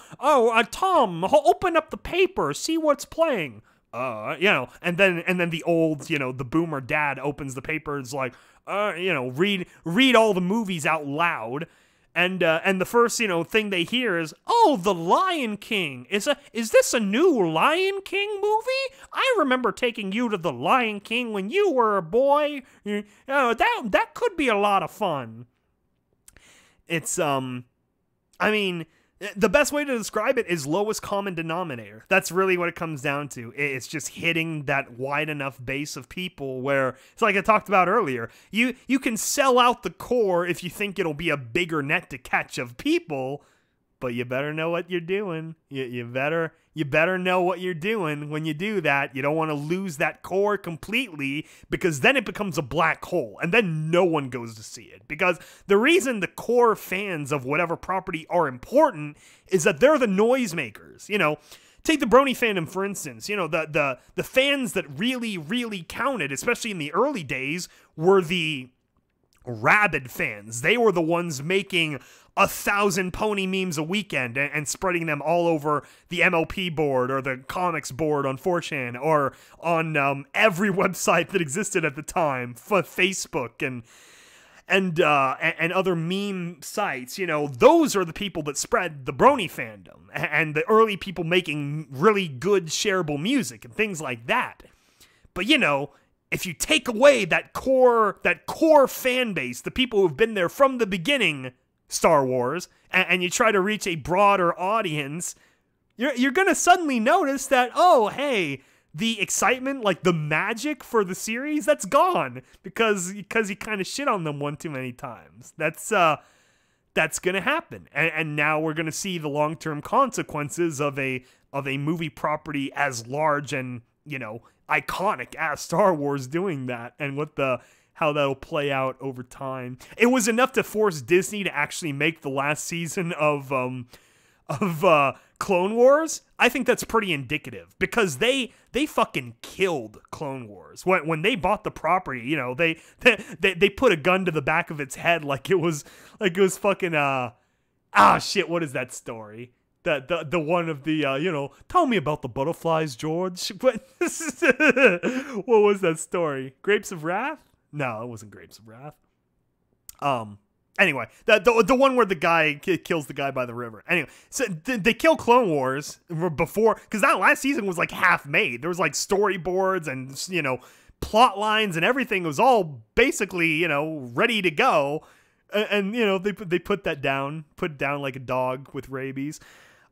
Tom, open up the paper, see what's playing. You know, and then the old, you know, the boomer dad opens the paper and is like, you know, read all the movies out loud, and the first, you know, thing they hear is, oh, The Lion King. Is this a new Lion King movie? I remember taking you to The Lion King when you were a boy. That could be a lot of fun. It's I mean, The best way to describe it is lowest common denominator. That's really what it comes down to. It's just hitting that wide enough base of people where, it's like I talked about earlier, you can sell out the core if you think it'll be a bigger net to catch of people, but you better know what you're doing. You better know what you're doing when you do that. You don't want to lose that core completely, because then it becomes a black hole, and then no one goes to see it. Because the reason the core fans of whatever property are important is that they're the noisemakers. You know, take the Brony fandom, for instance. You know, the fans that really counted, especially in the early days, were the rabid fans. They were the ones making 1,000 pony memes a weekend and spreading them all over the MLP board or the comics board on 4chan or on every website that existed at the time, Facebook and other meme sites. You know, those are the people that spread the Brony fandom and the early people making really good shareable music and things like that. But you know, if you take away that core fan base, the people who've been there from the beginning, Star Wars, and you try to reach a broader audience, you're gonna suddenly notice that, oh, hey, the excitement, like the magic for the series, that's gone because you kind of shit on them one too many times. That's gonna happen, and now we're gonna see the long-term consequences of a movie property as large and, you know, iconic as Star Wars doing that, and how that'll play out over time. It was enough to force Disney to actually make the last season of Clone Wars. I think that's pretty indicative, because they fucking killed Clone Wars when they bought the property. You know, they put a gun to the back of its head like it was fucking shit. What is that story? The one of the you know, tell me about the butterflies, George. What was that story? Grapes of Wrath? No, it wasn't Grapes of Wrath. Anyway, the one where the guy kills the guy by the river. Anyway, so they kill Clone Wars before, because that last season was like half made. There was like storyboards and, you know, plot lines and everything. It was all basically, you know, ready to go. And you know, they put it down like a dog with rabies.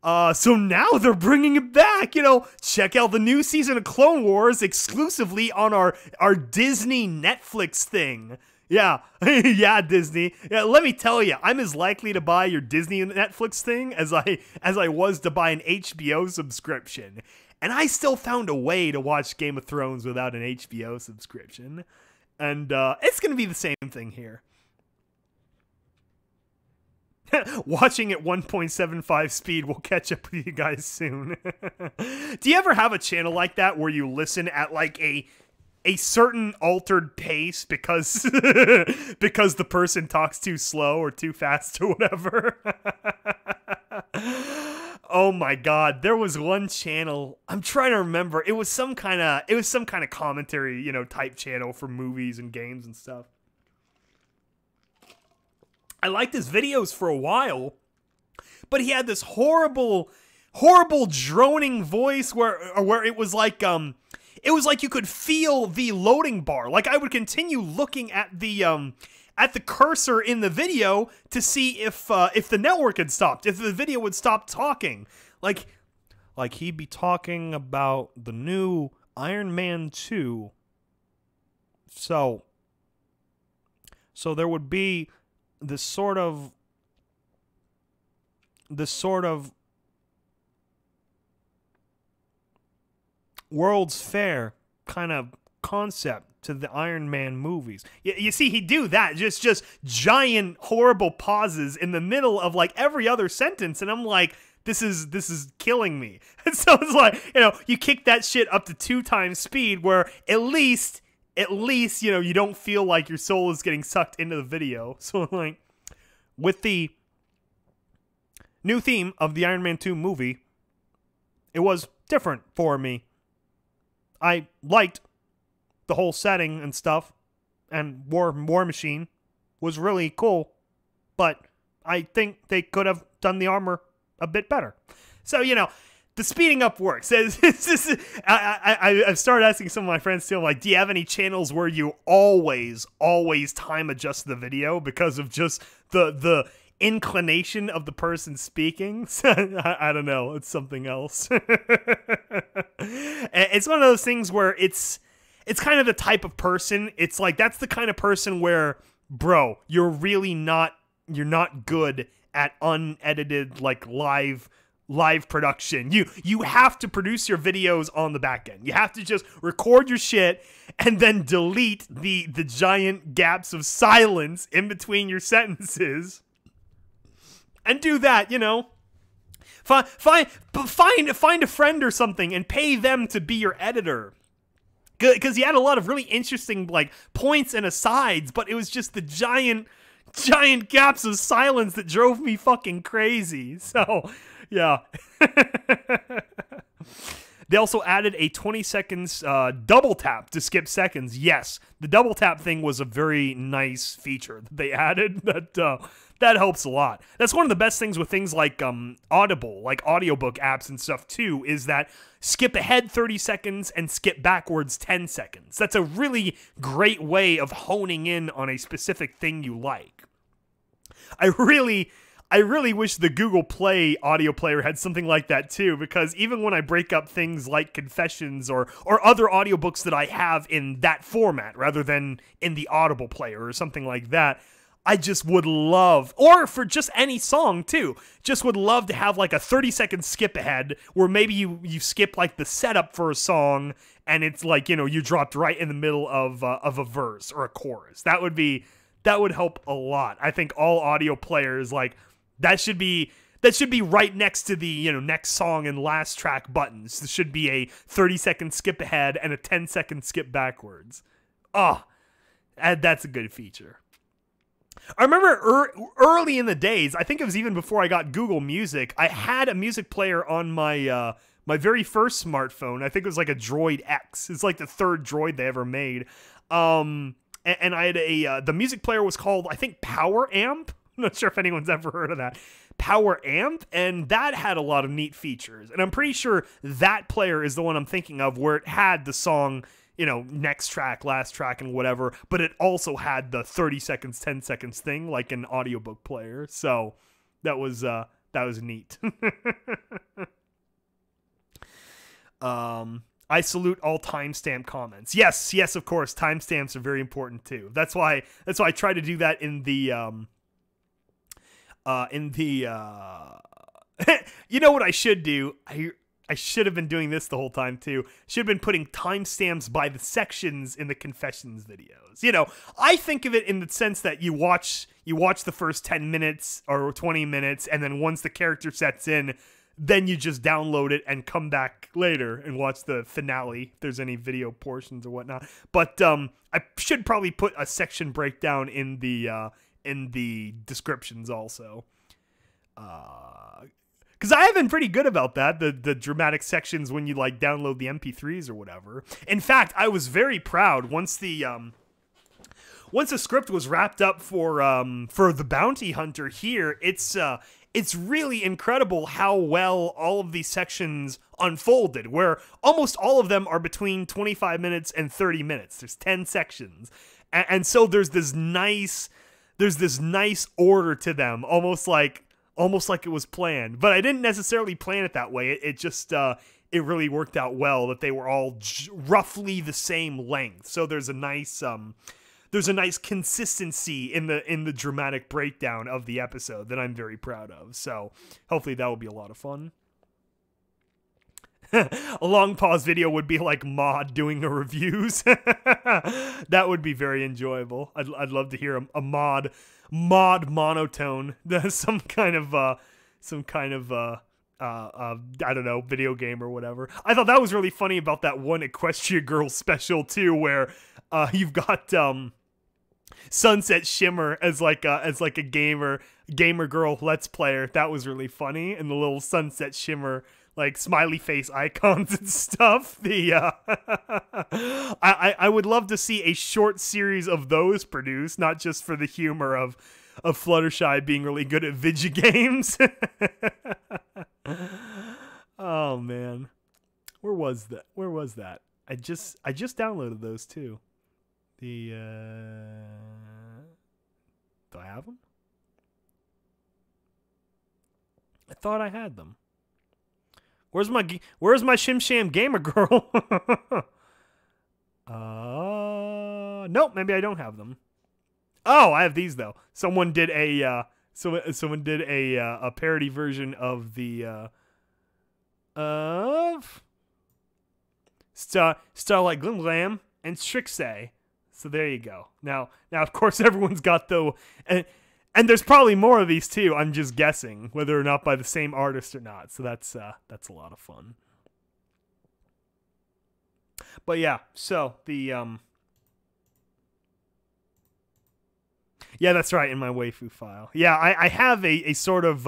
So now they're bringing it back. You know, check out the new season of Clone Wars exclusively on our Disney Netflix thing. Yeah, yeah, Disney. Yeah, let me tell you, I'm as likely to buy your Disney Netflix thing as I was to buy an HBO subscription. And I still found a way to watch Game of Thrones without an HBO subscription. And it's going to be the same thing here. Watching at 1.75 speed will catch up with you guys soon. Do you ever have a channel like that where you listen at like a certain altered pace because because the person talks too slow or too fast or whatever? Oh my god, there was one channel, I'm trying to remember, it was some kind of commentary, you know, type channel for movies and games and stuff. I liked his videos for a while, but he had this horrible droning voice where it was like you could feel the loading bar. Like I would continue looking at the cursor in the video to see if the network had stopped, if the video would stop talking. Like he'd be talking about the new Iron Man 2. So there would be this sort of World's Fair kind of concept to the Iron Man movies. You see, he'd do that, just giant horrible pauses in the middle of like every other sentence, and I'm like, this is killing me. And so it's like, you know, you kick that shit up to 2 times speed, where at least, you know, you don't feel like your soul is getting sucked into the video. So like, with the new theme of the Iron Man 2 movie, it was different for me. I liked the whole setting and stuff, and War Machine was really cool, but I think they could have done the armor a bit better. So, you know, the speeding up works. I've started asking some of my friends too, like, do you have any channels where you always time adjust the video because of just the inclination of the person speaking. I don't know. It's something else. It's one of those things where it's kind of the type of person. It's like, that's the kind of person where, bro, you're not good at unedited, like, live production. You have to produce your videos on the back end. You have to just record your shit and then delete the giant gaps of silence in between your sentences. And do that, you know. Find a friend or something and pay them to be your editor. Because he had a lot of really interesting, like, points and asides, but it was just the giant gaps of silence that drove me fucking crazy. So, yeah. They also added a 20 seconds double tap to skip seconds. Yes, the double tap thing was a very nice feature that they added. That helps a lot. That's one of the best things with things like Audible, like audiobook apps and stuff too, is that skip ahead 30 seconds and skip backwards 10 seconds. That's a really great way of honing in on a specific thing you like. I really wish the Google Play audio player had something like that too, because even when I break up things like Confessions or other audiobooks that I have in that format rather than in the Audible player or something like that, I just would love, or for just any song too, just would love to have like a 30-second skip ahead where maybe you skip like the setup for a song and it's like, you know, you dropped right in the middle of a verse or a chorus. That would help a lot. I think all audio players, like, that should be right next to the, you know, next song and last track buttons. There should be a 30-second skip ahead and a 10-second skip backwards. Oh, that's a good feature. I remember early in the days, I think it was even before I got Google Music, I had a music player on my my very first smartphone. I think it was like a Droid X. It's like the third Droid they ever made. And I had the music player was called, I think, Power Amp. I'm not sure if anyone's ever heard of that. Power Amp, and that had a lot of neat features. And I'm pretty sure that player is the one I'm thinking of, where it had the song, you know, next track, last track, and whatever, but it also had the 30 seconds, 10 seconds thing, like an audiobook player. So that was neat. I salute all timestamp comments. Yes, of course, timestamps are very important too. That's why I try to do that in the you know what I should do? I should have been doing this the whole time too. Should have been putting timestamps by the sections in the Confessions videos. You know, I think of it in the sense that you watch the first 10 minutes or 20 minutes, and then once the character sets in, then you just download it and come back later and watch the finale if there's any video portions or whatnot. But I should probably put a section breakdown in the descriptions also. Because I have been pretty good about that, the dramatic sections when you, like, download the MP3s or whatever. In fact, I was very proud once the script was wrapped up for the Bounty Hunter here. It's really incredible how well all of these sections unfolded, where almost all of them are between 25 minutes and 30 minutes. There's 10 sections. And so there's this nice order to them, almost like it was planned. But I didn't necessarily plan it that way. It just it really worked out well that they were all roughly the same length. So there's a nice consistency in the dramatic breakdown of the episode that I'm very proud of. So hopefully that will be a lot of fun. A long pause video would be like Mod doing the reviews. That would be very enjoyable. I'd love to hear a mod monotone, some kind of I don't know, video game or whatever. I thought that was really funny about that one Equestria Girl special too, where you've got Sunset Shimmer as like a gamer girl let's player. That was really funny, and the little Sunset Shimmer like smiley face icons and stuff. I would love to see a short series of those produced, not just for the humor of Fluttershy being really good at video games. Oh man, where was that? I just downloaded those too. Do I have them? thought I had them. Where's my Shim Sham Gamer Girl? Nope, maybe I don't have them. Oh, I have these though. Someone did a parody version of the of Starlight Glim Glam and Strixay. So there you go. Now of course everyone's got and there's probably more of these too. I'm just guessing whether or not by the same artist or not. So that's a lot of fun. But yeah, so the yeah, that's right, in my waifu file. Yeah, I have a sort of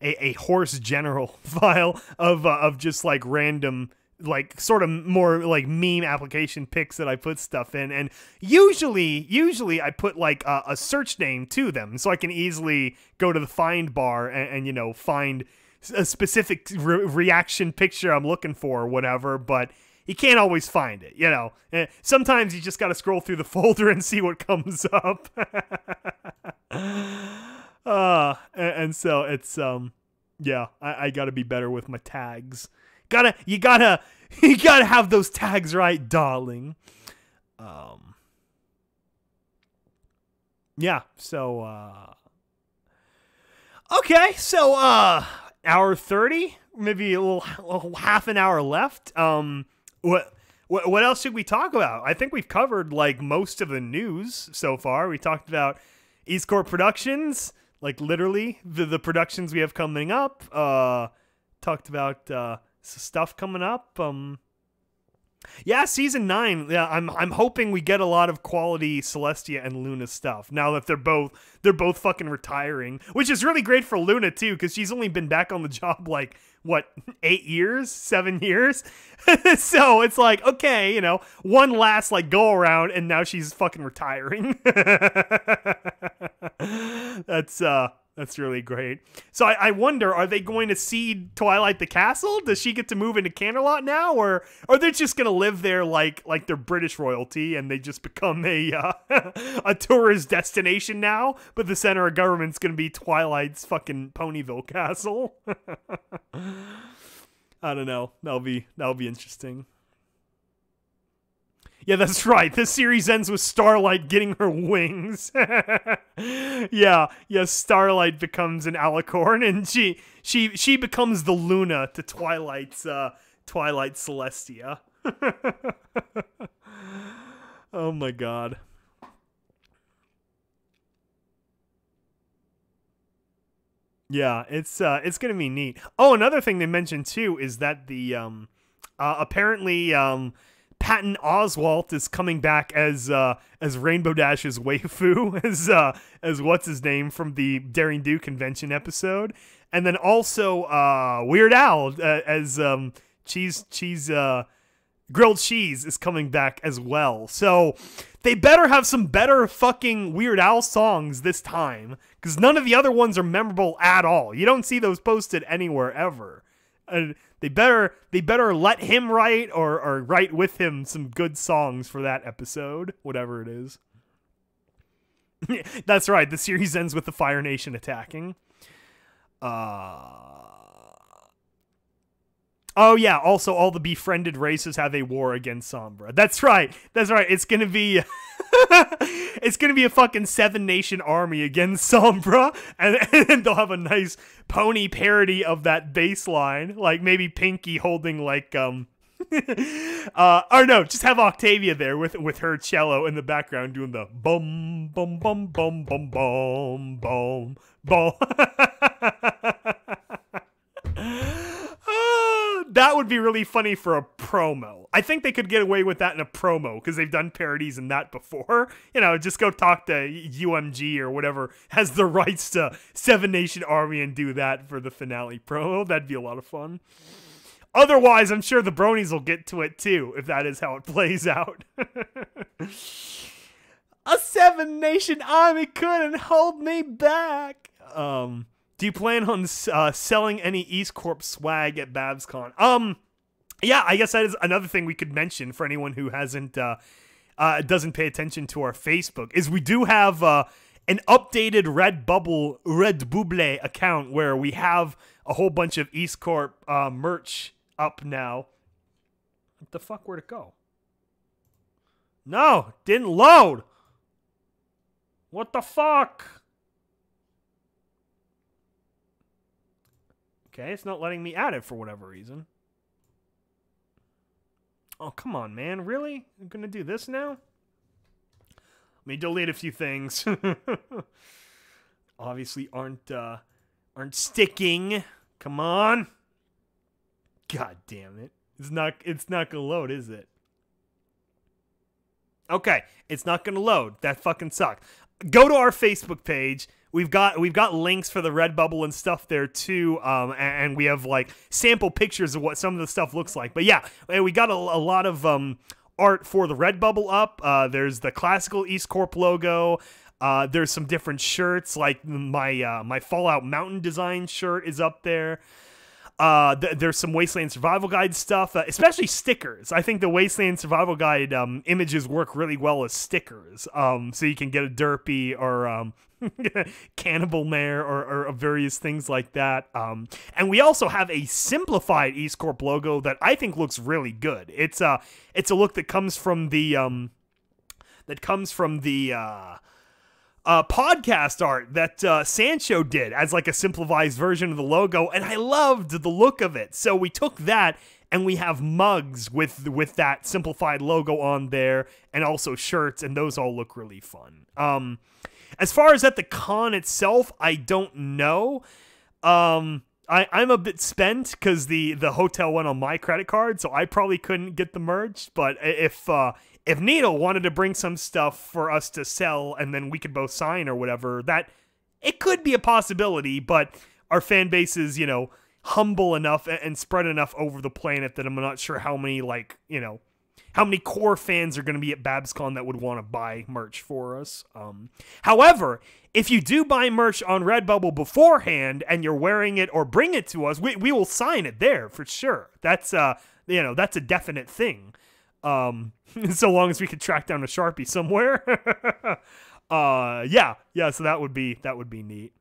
a horse general file of just like random, like sort of more like meme application pics that I put stuff in, and usually I put like a search name to them so I can easily go to the find bar and you know, find a specific reaction picture I'm looking for or whatever, but you can't always find it, you know. Sometimes you just got to scroll through the folder and see what comes up. And so it's yeah, I got to be better with my tags. You gotta have those tags right, darling. Yeah, so okay, so hour 30, maybe a little half an hour left. What else should we talk about? I think we've covered like most of the news so far. We talked about EAST Corp Productions, like literally the productions we have coming up. Talked about stuff coming up. Yeah, season 9. Yeah, I'm hoping we get a lot of quality Celestia and Luna stuff now that they're both fucking retiring, which is really great for Luna too, because she's only been back on the job like what, 8 years, 7 years. So it's like, okay, you know, one last like go around, and now she's fucking retiring. That's really great. So I wonder, are they going to cede Twilight the castle? Does she get to move into Canterlot now, or are they just gonna live there like they're British royalty and they just become a a tourist destination now? But the center of government's gonna be Twilight's fucking Ponyville castle. I don't know. That'll be interesting. Yeah, that's right. This series ends with Starlight getting her wings. Yeah, Starlight becomes an alicorn, and she becomes the Luna to Twilight Celestia. Oh my god. Yeah, it's gonna be neat. Oh, another thing they mentioned too is that the apparently Patton Oswalt is coming back as Rainbow Dash's waifu, as what's his name from the Daring Do convention episode, and then also Weird Al as Grilled Cheese is coming back as well. So they better have some better fucking Weird Al songs this time, because none of the other ones are memorable at all. You don't see those posted anywhere ever. They better let him write or write with him some good songs for that episode, whatever it is. That's right. The series ends with the Fire Nation attacking. Oh yeah, also all the befriended races have a war against Sombra. That's right. It's gonna be it's gonna be a fucking 7-nation army against Sombra, and they'll have a nice pony parody of that bass line, like maybe Pinky holding like or no, just have Octavia there with her cello in the background doing the bum bum bum bum bum bum bum bum. That would be really funny for a promo. I think they could get away with that in a promo because they've done parodies in that before. You know, just go talk to UMG or whatever has the rights to 7-Nation Army and do that for the finale promo. That'd be a lot of fun. Otherwise, I'm sure the bronies will get to it too, if that is how it plays out. A 7-Nation Army couldn't hold me back. Do you plan on selling any EAST Corp swag at BabsCon? Yeah, I guess that is another thing we could mention for anyone who hasn't doesn't pay attention to our Facebook, is we do have an updated Redbubble account where we have a whole bunch of EAST Corp merch up now. What the fuck? Where'd it go? No, didn't load. What the fuck? Okay, it's not letting me add it for whatever reason. Oh, come on, man. Really? I'm gonna do this now? Let me delete a few things. Obviously aren't sticking. Come on. God damn it. It's not gonna load, is it? Okay, it's not gonna load. That fucking sucks. Go to our Facebook page. We've got links for the Redbubble and stuff there too, and we have like sample pictures of what some of the stuff looks like. But yeah, we got a lot of art for the Redbubble up. There's the classical EAST Corp logo. There's some different shirts, like my Fallout Mountain design shirt is up there. There's some Wasteland Survival Guide stuff, especially stickers. I think the Wasteland Survival Guide images work really well as stickers. So you can get a derpy or cannibal mare or various things like that. And we also have a simplified EAST Corp logo that I think looks really good. It's a look that comes from the podcast art that Sancho did as like a simplified version of the logo, and I loved the look of it. So we took that and we have mugs with that simplified logo on there, and also shirts, and those all look really fun. As far as at the con itself, I don't know. I'm a bit spent because the hotel went on my credit card, so I probably couldn't get the merch. But if Needle wanted to bring some stuff for us to sell and then we could both sign or whatever, that it could be a possibility. But our fan base is, you know, humble enough and spread enough over the planet that I'm not sure how many, like, you know, how many core fans are going to be at BabsCon that would want to buy merch for us. However, if you do buy merch on Redbubble beforehand and you're wearing it or bring it to us, we will sign it there for sure. That's you know, that's a definite thing. So long as we could track down a Sharpie somewhere. Yeah, so that would be neat.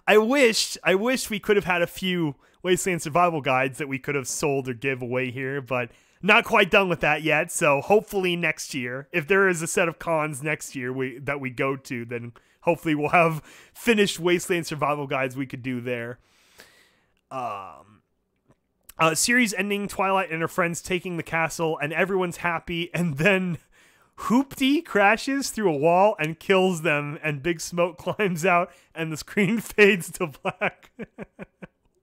I wish we could have had a few Wasteland Survival Guides that we could have sold or give away here, but not quite done with that yet. So hopefully next year, if there is a set of cons next year that we go to, then hopefully we'll have finished Wasteland Survival Guides we could do there. Series ending, Twilight and her friends taking the castle, and everyone's happy, and then Hoopty crashes through a wall and kills them, and Big Smoke climbs out, and the screen fades to black.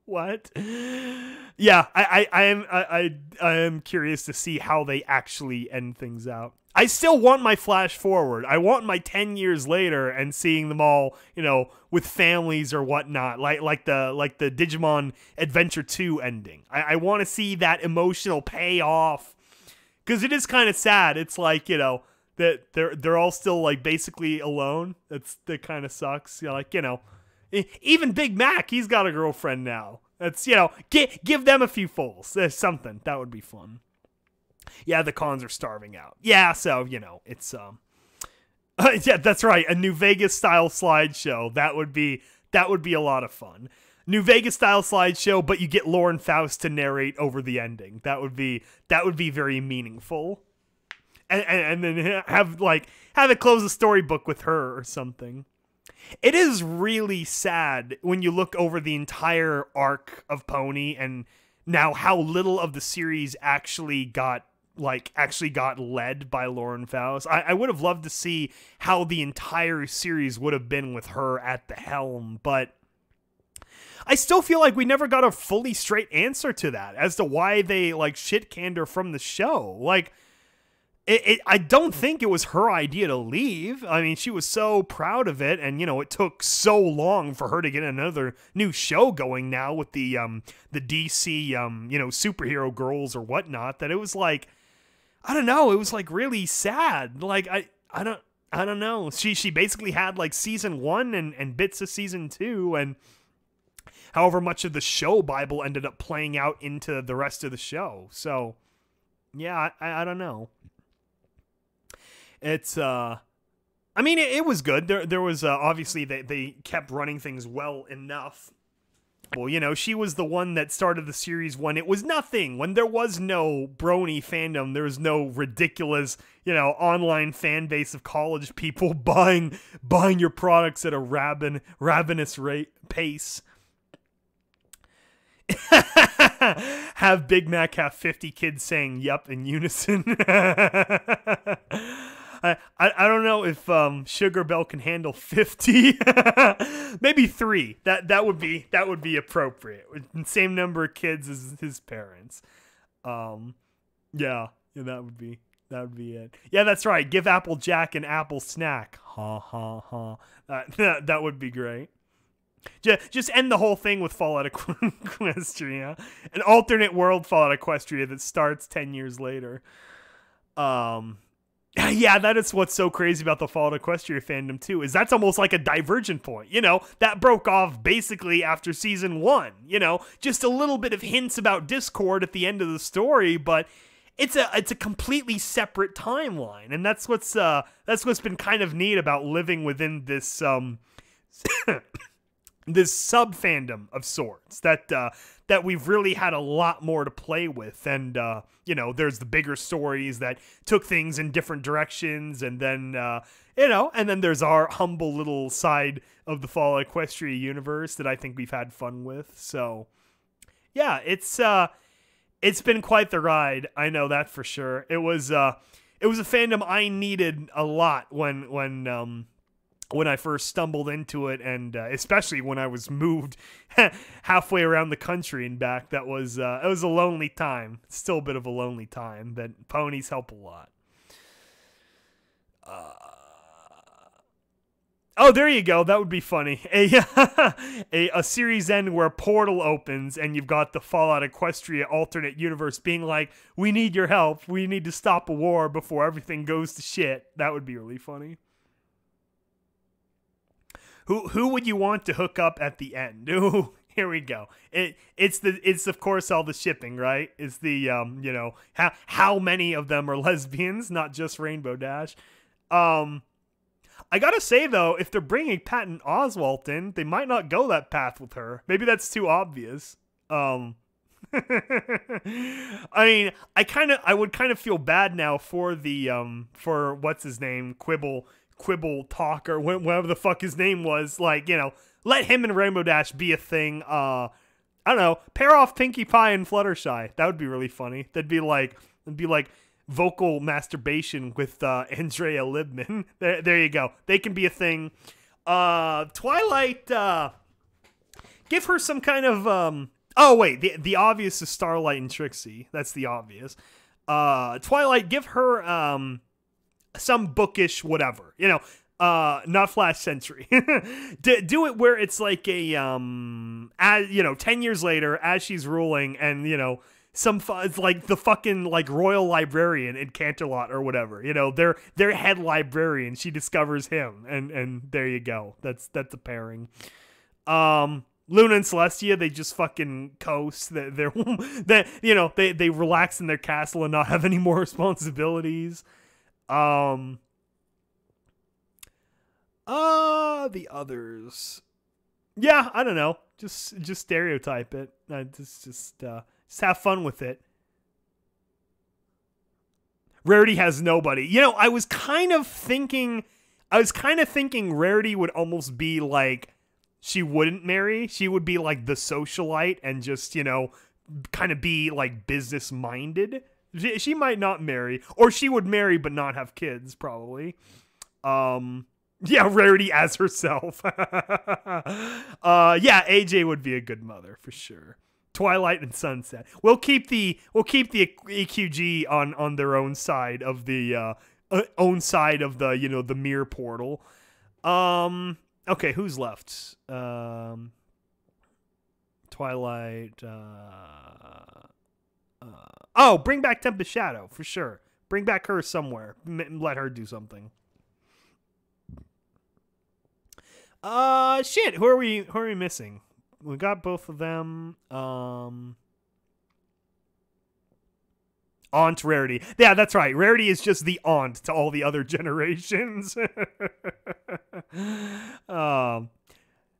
What? Yeah, I am curious to see how they actually end things out. I still want my flash forward. I want my 10 years later and seeing them all, you know, with families or whatnot, like the Digimon Adventure 2 ending. I want to see that emotional payoff, because it is kind of sad. It's like, you know, that they're all still like basically alone. That kind of sucks. You know, like, you know, even Big Mac, he's got a girlfriend now. That's, you know, give them a few foals. There's something that would be fun. Yeah, the cons are starving out. Yeah, so, you know, it's yeah, that's right. A New Vegas style slideshow. That would be a lot of fun. New Vegas style slideshow, but you get Lauren Faust to narrate over the ending. That would be very meaningful. And then have it close a storybook with her or something. It is really sad when you look over the entire arc of Pony and now how little of the series actually got led by Lauren Faust. I would have loved to see how the entire series would have been with her at the helm, but I still feel like we never got a fully straight answer to that as to why they like shit-canned her from the show. Like, I don't think it was her idea to leave. I mean, she was so proud of it, and, you know, it took so long for her to get another new show going now with the DC, you know, superhero girls or whatnot, that it was like, I don't know, it was like really sad. Like, I don't know. She basically had like season 1 and bits of season 2, and however much of the show Bible ended up playing out into the rest of the show. So, yeah, I don't know. It's I mean, it was good. There was obviously they kept running things well enough. Well, you know, she was the one that started the series when it was nothing, when there was no brony fandom, there was no ridiculous, you know, online fan base of college people buying your products at a ravenous pace. Have Big Mac have 50 kids saying "yup" in unison. I don't know if Sugar Bell can handle 50. Maybe 3. That would be appropriate. Same number of kids as his parents. Yeah, that would be it. Yeah, that's right. Give Applejack an apple snack. Ha ha ha. That would be great. Just end the whole thing with Fallout Equestria, an alternate world Fallout Equestria that starts 10 years later. Yeah, that is what's so crazy about the Fallout Equestria fandom too, is that's almost like a divergent point. You know, that broke off basically after season 1. You know, just a little bit of hints about Discord at the end of the story, but it's a completely separate timeline, and that's what's been kind of neat about living within this this sub fandom of sorts that we've really had a lot more to play with. And you know, there's the bigger stories that took things in different directions, and then you know, and then there's our humble little side of the Fallout Equestria universe that I think we've had fun with. So yeah, it's been quite the ride, I know that for sure. It was a fandom I needed a lot when I first stumbled into it, and especially when I was moved halfway around the country and back. That was it was a lonely time. Still a bit of a lonely time, but ponies help a lot. Oh, there you go. That would be funny. A series end where a portal opens and you've got the Fallout Equestria alternate universe being like, "We need your help. We need to stop a war before everything goes to shit." That would be really funny. Who would you want to hook up at the end? Ooh, here we go. It's of course all the shipping, right? It's the you know, how many of them are lesbians, not just Rainbow Dash. I gotta say though, if they're bringing Patton Oswalt in, they might not go that path with her. Maybe that's too obvious. I mean, I would kind of feel bad now for the for what's his name, Quibble Talker, whatever the fuck his name was. Like, you know, let him and Rainbow Dash be a thing. I don't know, pair off Pinkie Pie and Fluttershy. That would be really funny. It'd be like vocal masturbation with Andrea Libman. There you go. They can be a thing. Twilight, give her some kind of oh wait, the obvious is Starlight and Trixie. That's the obvious. Twilight, give her some bookish whatever, you know, not Flash Sentry. Do it where it's like a as you know, 10 years later as she's ruling, and you know, it's like the fucking like royal librarian in Canterlot or whatever, you know, their head librarian, she discovers him, and there you go. That's a pairing. Luna and Celestia, they just fucking coast. They're you know, they relax in their castle and not have any more responsibilities. The others, yeah, I don't know, just stereotype it. Just have fun with it. Rarity has nobody. You know, I was kind of thinking Rarity would almost be like, she wouldn't marry. She would be like the socialite and just, you know, kind of be like business minded. She might not marry, or she would marry but not have kids, probably. Yeah, Rarity as herself. Yeah, AJ would be a good mother for sure. Twilight and Sunset. We'll keep the EQG on their own side of the you know, the mirror portal. Okay, who's left? Twilight. Oh, bring back Tempest Shadow for sure. Bring back her somewhere. Let her do something. Shit. Who are we missing? We got both of them. Aunt Rarity. Yeah, that's right. Rarity is just the aunt to all the other generations. um,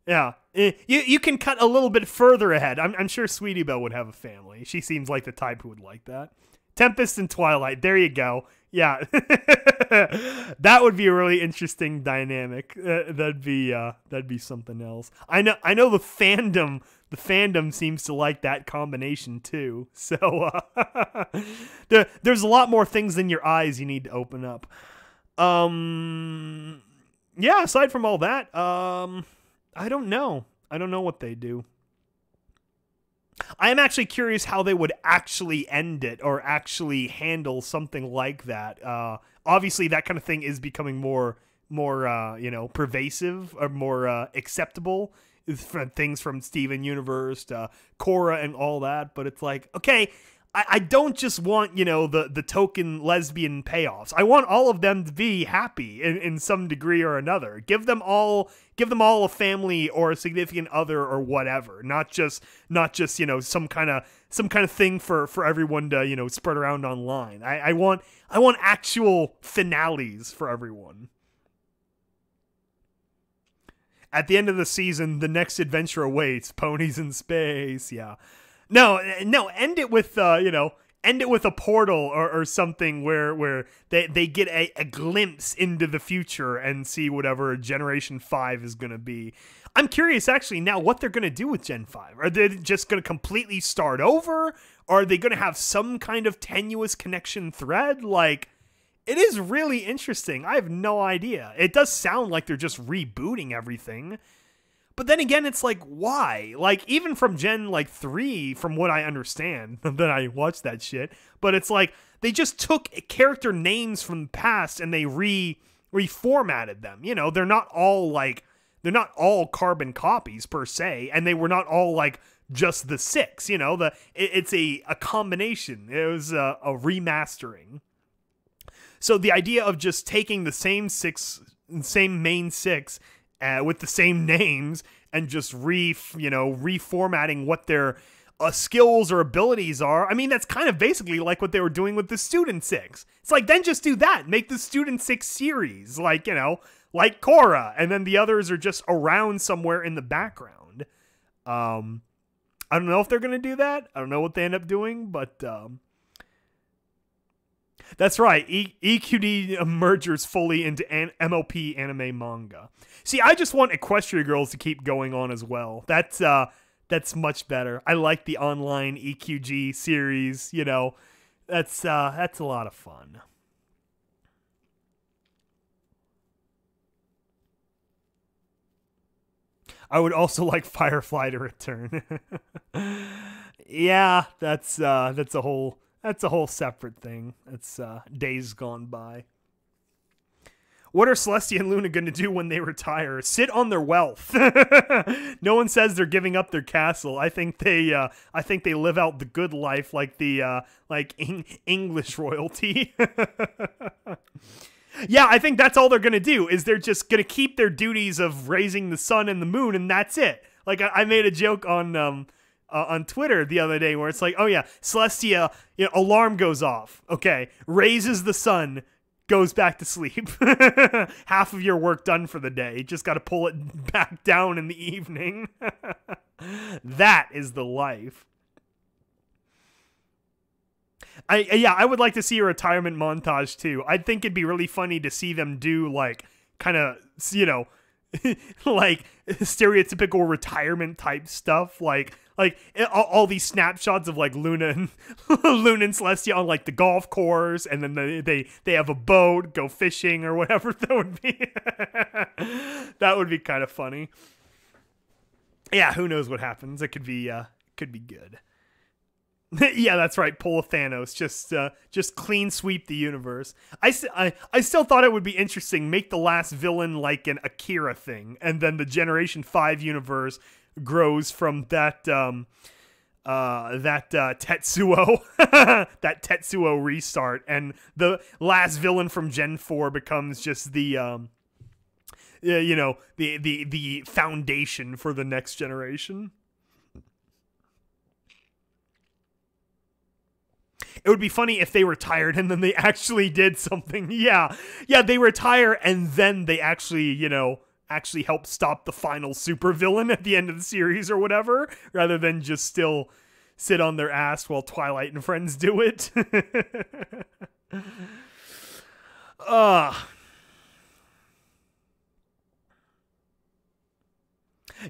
yeah. You can cut a little bit further ahead. I'm sure Sweetie Belle would have a family. She seems like the type who would like that. Tempest and Twilight. There you go. Yeah. That would be a really interesting dynamic. That'd be something else. I know the fandom seems to like that combination too. So there's a lot more things in your eyes you need to open up. Yeah, aside from all that, I don't know. I don't know what they do. I am actually curious how they would actually end it or actually handle something like that. Obviously, that kind of thing is becoming more pervasive or more acceptable. Things from Steven Universe to Korra and all that. But it's like, okay, I don't just want, the token lesbian payoffs. I want all of them to be happy in some degree or another. Give them all a family or a significant other or whatever. Not just some kind of thing for everyone to, spread around online. I want actual finales for everyone. At the end of the season, the next adventure awaits. Ponies in space. Yeah. No, end it with, end it with a portal or something where they get a glimpse into the future and see whatever Generation 5 is going to be. I'm curious, actually, now what they're going to do with Gen 5. Are they just going to completely start over? Or are they going to have some kind of tenuous connection thread? Like, it is really interesting. I have no idea. It does sound like they're just rebooting everything. But then again, it's like, why? Like, even from Gen, 3, from what I understand, that I watched that shit, but it's like, they just took character names from the past and they reformatted them. They're not all carbon copies, per se, and they were not all, just the 6, it's a combination. It was a remastering. So the idea of just taking the same main 6, with the same names and just reformatting what their skills or abilities are. I mean, that's kind of basically like what they were doing with the Student 6. It's like, then just do that. Make the Student 6 series, like Korra, and then the others are just around somewhere in the background. I don't know if they're going to do that. I don't know what they end up doing, but that's right. EQD mergers fully into MLP anime manga. See, I just want Equestria Girls to keep going on as well. That's much better. I like the online EQG series. That's a lot of fun. I would also like Firefly to return. Yeah, that's a whole separate thing. It's days gone by. What are Celestia and Luna going to do when they retire? Sit on their wealth. No one says they're giving up their castle. I think they live out the good life, like the English royalty. Yeah, I think that's all they're going to do. Is they're just going to keep their duties of raising the sun and the moon, and that's it. Like, I made a joke on Twitter the other day where it's like, oh yeah, Celestia, alarm goes off. Okay, raises the sun, goes back to sleep. Half of your work done for the day. Just got to pull it back down in the evening. That is the life. I would like to see a retirement montage too. I think it'd be really funny to see them do kind of, stereotypical retirement type stuff, like all these snapshots of Luna and Celestia on the golf course, and then they have a boat, go fishing or whatever. That would be kind of funny. Yeah, who knows what happens? It could be good. Yeah, that's right. Pull a Thanos. Just clean sweep the universe. I still thought it would be interesting. Make the last villain like an Akira thing, and then the Generation 5 universe grows from that Tetsuo that Tetsuo restart, and the last villain from Gen 4 becomes just the the foundation for the next generation. It would be funny if they retired and then they actually did something. Yeah, they retire and then they actually, actually help stop the final supervillain at the end of the series or whatever, rather than just still sit on their ass while Twilight and friends do it.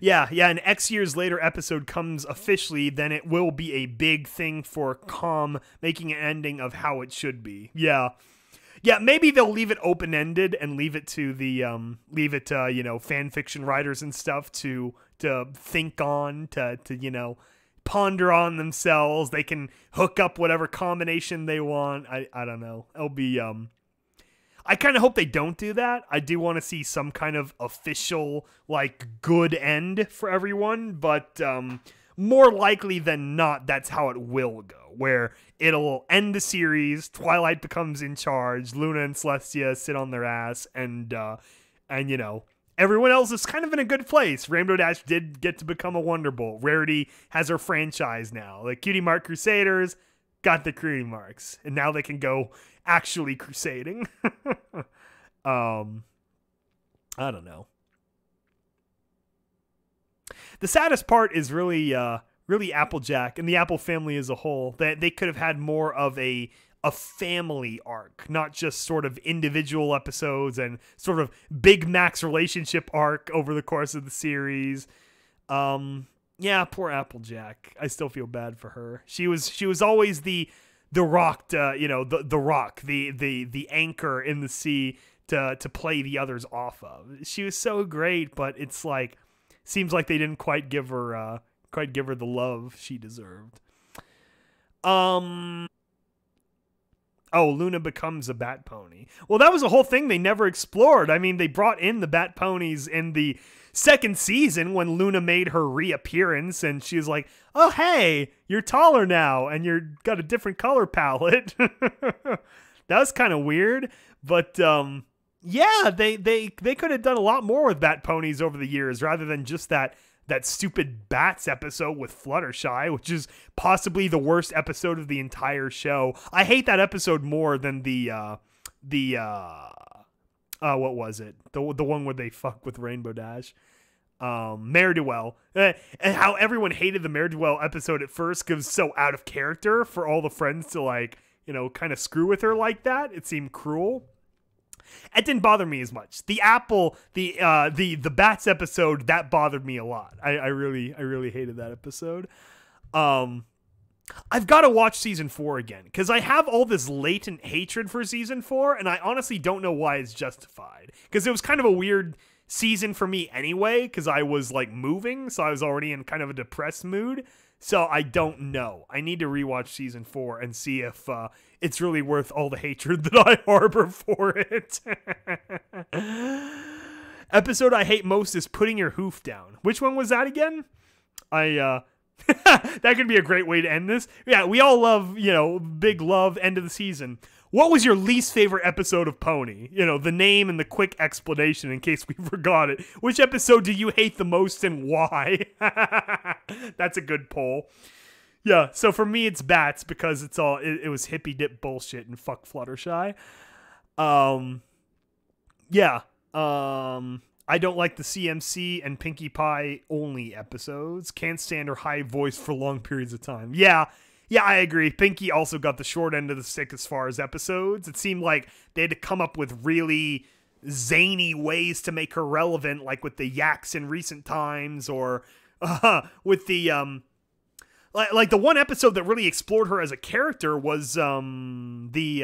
Yeah, an X years later episode comes officially, then it will be a big thing for Com making an ending of how it should be. Yeah, maybe they'll leave it open-ended and leave it to the fan fiction writers and stuff to think on, to ponder on themselves. They can hook up whatever combination they want. I don't know. It'll be I kind of hope they don't do that. I do want to see some kind of official, good end for everyone, but more likely than not, that's how it will go, where it'll end the series, Twilight becomes in charge, Luna and Celestia sit on their ass, and everyone else is kind of in a good place. Rainbow Dash did get to become a Wonderbolt. Rarity has her franchise now. The Cutie Mark Crusaders got the Cutie Marks, and now they can go actually crusading. I don't know. The saddest part is really Applejack and the Apple family as a whole. That they could have had more of a family arc, not just sort of individual episodes and sort of Big Mac's relationship arc over the course of the series. Yeah, poor Applejack. I still feel bad for her. She was always the rock, the rock, the anchor in the sea to play the others off of. She was so great, but it's seems like they didn't quite give her the love she deserved. Oh, Luna becomes a bat pony. Well, that was a whole thing they never explored. I mean, they brought in the bat ponies in the second season when Luna made her reappearance, and she was like, "Oh, hey, you're taller now, and you're got a different color palette." That was kind of weird, but yeah, they could have done a lot more with bat ponies over the years, rather than just that stupid Bats episode with Fluttershy, which is possibly the worst episode of the entire show. I hate that episode more than the what was it? The one where they fuck with Rainbow Dash. Ne'er-do-well. And how everyone hated the Ne'er-do-well episode at first because it's so out of character for all the friends to kind of screw with her like that. It seemed cruel. It didn't bother me as much. The Bats episode, that bothered me a lot. I really hated that episode. I've got to watch season 4 again because I have all this latent hatred for season 4, and I honestly don't know why it's justified. Because it was kind of a weird season for me anyway, because I was moving, so I was already in kind of a depressed mood. So I don't know. I need to rewatch season 4 and see if it's really worth all the hatred that I harbor for it. Episode I hate most is Putting Your Hoof Down. Which one was that again? That could be a great way to end this. Yeah, we all love, big love, end of the season. What was your least favorite episode of Pony? The name and the quick explanation in case we forgot it. Which episode do you hate the most and why? That's a good poll. Yeah, so for me it's Bats because it was hippie dip bullshit and fuck Fluttershy. Yeah. I don't like the CMC and Pinkie Pie only episodes. Can't stand her high voice for long periods of time. Yeah, I agree. Pinkie also got the short end of the stick as far as episodes. It seemed like they had to come up with really zany ways to make her relevant, like with the yaks in recent times, or with the like the one episode that really explored her as a character was when she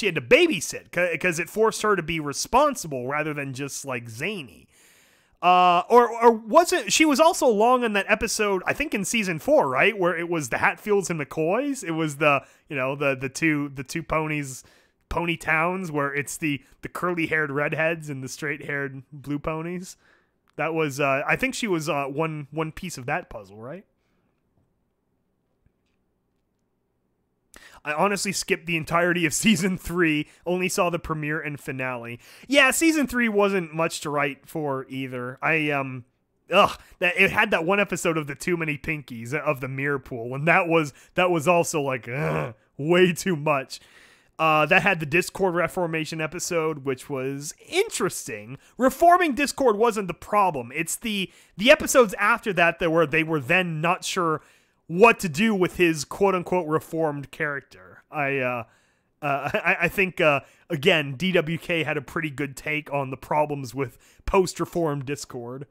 had to babysit, because it forced her to be responsible rather than just zany. Or was it? She was also long on that episode, I think in season 4, right, where it was the Hatfields and McCoys. It was the two ponies, pony towns, where it's the curly haired redheads and the straight haired blue ponies. That was I think she was one piece of that puzzle, right? I honestly skipped the entirety of season 3, only saw the premiere and finale. Yeah, season 3 wasn't much to write for either. that it had that one episode of the Too Many Pinkies of the mirror pool, and that was also like way too much. That had the Discord reformation episode, which was interesting. Reforming Discord wasn't the problem. It's the episodes after that they were then not sure what to do with his quote unquote reformed character. I think again, DWK had a pretty good take on the problems with post-reformed Discord.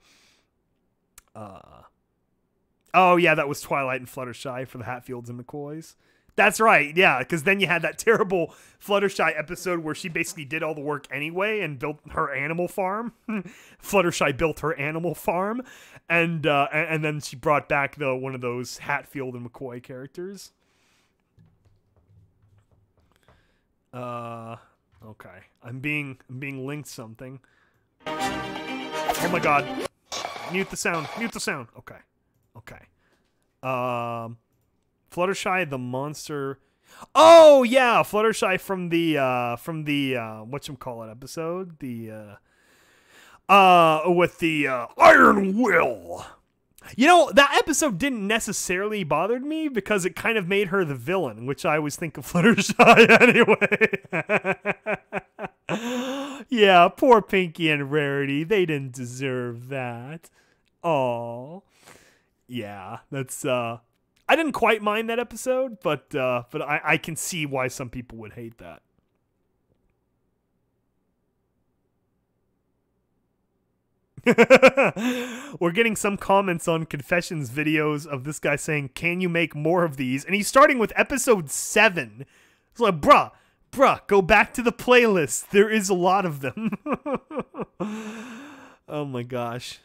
Oh yeah, that was Twilight and Fluttershy for the Hatfields and McCoys. That's right, yeah, because then you had that terrible Fluttershy episode where she basically did all the work anyway and built her animal farm. Fluttershy built her animal farm, and then she brought back one of those Hatfield and McCoy characters. Okay, I'm being linked something. Oh my god, mute the sound. Okay. Fluttershy the monster. Oh yeah, Fluttershy from the whatchamacallit episode, with the Iron Will. You know, that episode didn't necessarily bother me because it kind of made her the villain, which I always think of Fluttershy anyway. Yeah, poor Pinky and Rarity, they didn't deserve that. Aw. Yeah, that's I didn't quite mind that episode, but I can see why some people would hate that. We're getting some comments on Confessions videos of this guy saying, "Can you make more of these?" And he's starting with episode 7. It's like, bruh, go back to the playlist. There is a lot of them. Oh my gosh.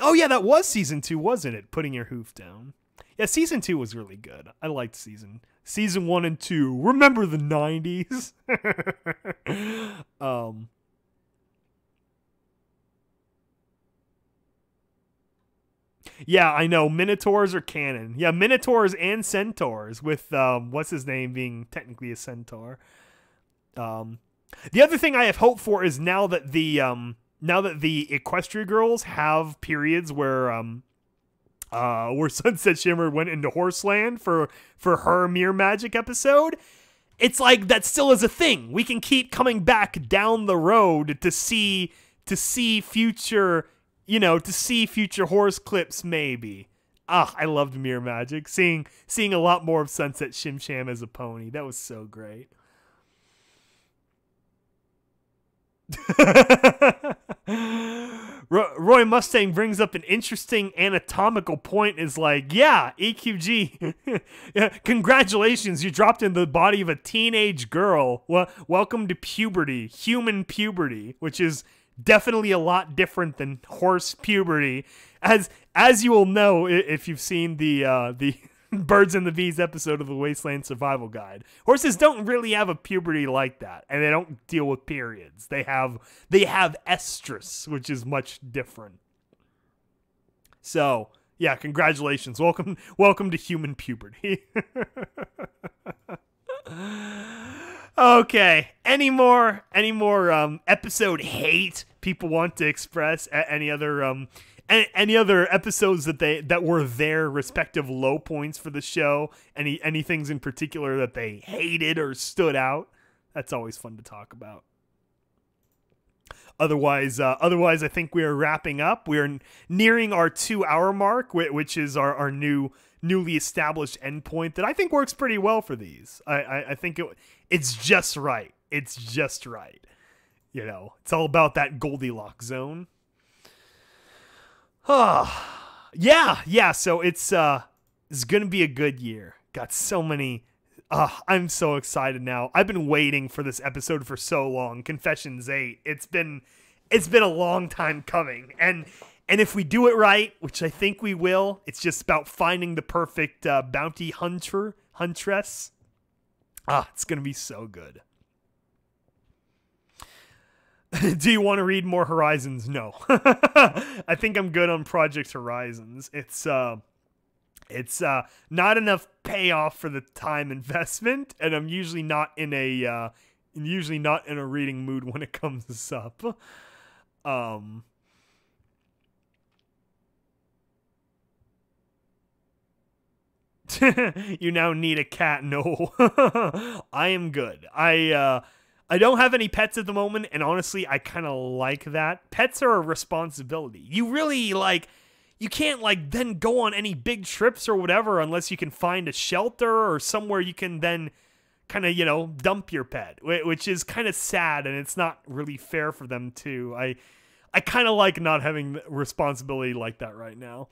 Oh yeah, that was season 2, wasn't it? Putting Your Hoof Down. Yeah, season 2 was really good. I liked season 1 and 2. Remember the 90s? Yeah, I know. Minotaurs are canon. Yeah, Minotaurs and Centaurs, with what's his name being technically a centaur. The other thing I have hope for is now that the Equestria girls have periods where Sunset Shimmer went into Horseland for her Mirror Magic episode, it's like that still is a thing. We can keep coming back down the road to see future, to see future horse clips maybe. I loved Mirror Magic. Seeing a lot more of Sunset Shim Sham as a pony. That was so great. Roy Mustang brings up an interesting anatomical point. Is like, yeah, EQG, congratulations, you dropped in the body of a teenage girl. Well, welcome to puberty, human puberty, which is definitely a lot different than horse puberty, as you will know if you've seen the Birds and the Bees episode of the Wasteland Survival Guide. Horses don't really have a puberty like that, and they don't deal with periods. They have estrus, which is much different. So, yeah, congratulations. Welcome to human puberty. Okay, any more episode hate people want to express? Any other episodes that were their respective low points for the show? Any things in particular that they hated or stood out? That's always fun to talk about. Otherwise, I think we are wrapping up. We are nearing our 2-hour mark, which is our newly established endpoint that I think works pretty well for these. I think it's just right. It's just right. It's all about that Goldilocks zone. Yeah. So it's gonna be a good year. Got so many. I'm so excited now. I've been waiting for this episode for so long. Confessions 8. It's been a long time coming, and if we do it right, which I think we will, it's just about finding the perfect bounty huntress. It's gonna be so good. Do you want to read more Horizons? No. I think I'm good on Project Horizons. It's not enough payoff for the time investment, and I'm usually not in a reading mood when it comes up. You now need a cat. No, I am good. I don't have any pets at the moment, and honestly, I kind of like that. Pets are a responsibility. You really, like, you can't, like, then go on any big trips or whatever unless you can find a shelter or somewhere you can then kind of, you know, dump your pet, which is kind of sad, and it's not really fair for them too. I kind of like not having responsibility like that right now.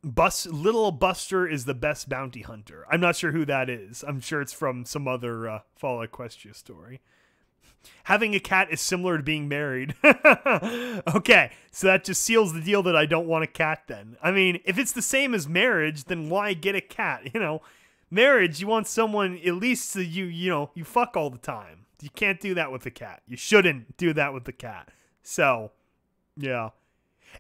Little Buster is the best bounty hunter. I'm not sure who that is. I'm sure it's from some other Fall Equestria story. Having a cat is similar to being married. Okay, so that just seals the deal that I don't want a cat then. I mean, if it's the same as marriage, then why get a cat? You know, marriage, you want someone at least you fuck all the time. You can't do that with a cat. You shouldn't do that with the cat. So, yeah.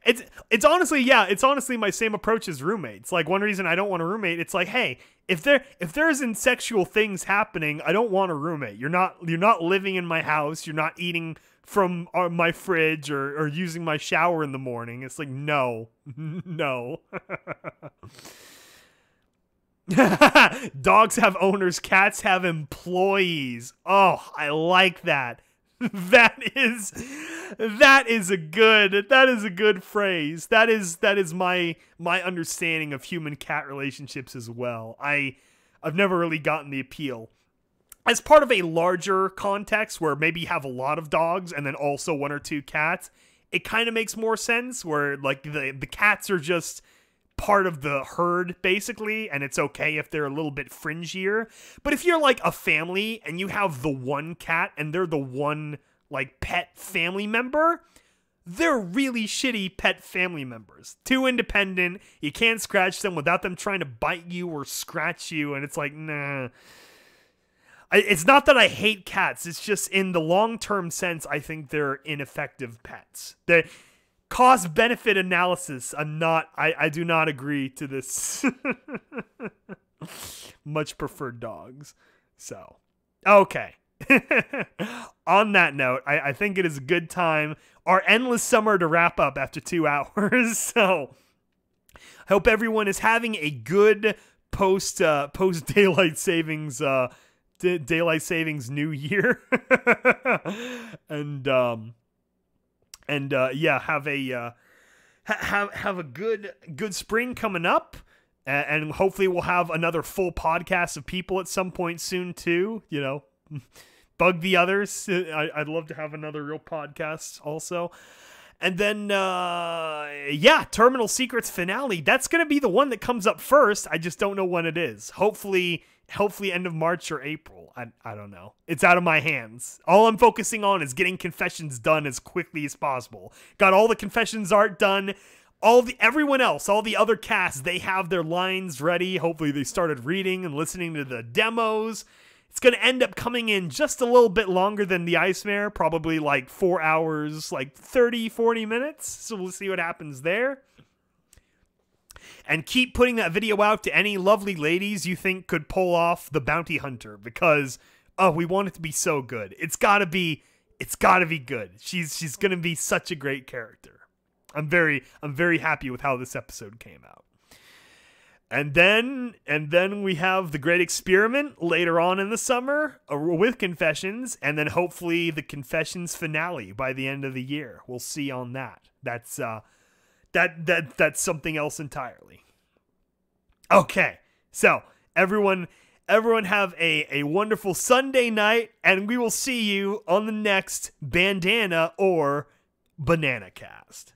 It's honestly my same approach as roommates. Like, one reason I don't want a roommate, it's like, hey, if there isn't sexual things happening, I don't want a roommate. You're not living in my house. You're not eating from my fridge or using my shower in the morning. It's like, no. No. Dogs have owners, cats have employees. Oh, I like that. That is a good phrase. That is my understanding of human cat relationships as well. I've never really gotten the appeal. As part of a larger context where maybe you have a lot of dogs and then also one or two cats, it kind of makes more sense where, like, the cats are just part of the herd, basically, and it's okay if they're a little bit fringier. But if you're like a family and you have the one cat and they're the one, like, pet family member, they're really shitty pet family members. Too independent, you can't scratch them without them trying to bite you or scratch you, and it's like, nah. It's not that I hate cats, it's just in the long-term sense, I think they're ineffective pets. They cost-benefit analysis, I do not agree to this. Much prefer dogs. So, okay. On that note, I think it is a good time, our endless summer, to wrap up after 2 hours. So, I hope everyone is having a good post daylight savings New Year. And yeah, have a good spring coming up, and hopefully we'll have another full podcast of people at some point soon too. You know, bug the others. I'd love to have another real podcast also. And then yeah, Terminal Secrets finale. That's gonna be the one that comes up first. I just don't know when it is. Hopefully end of March or April. I don't know. It's out of my hands. All I'm focusing on is getting confessions done as quickly as possible. Got all the confessions art done. Everyone else, all the other casts, they have their lines ready. Hopefully they started reading and listening to the demos. It's going to end up coming in just a little bit longer than the Ice Mare, probably like 4 hours, like 30, 40 minutes. So we'll see what happens there. And keep putting that video out to any lovely ladies you think could pull off the bounty hunter, because we want it to be so good. It's gotta be good. She's gonna be such a great character. I'm very happy with how this episode came out. And then we have the Great Experiment later on in the summer with confessions, and then hopefully the confessions finale by the end of the year. We'll see on that. That's something else entirely. Okay, so everyone have a wonderful Sunday night, and we will see you on the next Bandana or BandanaCast.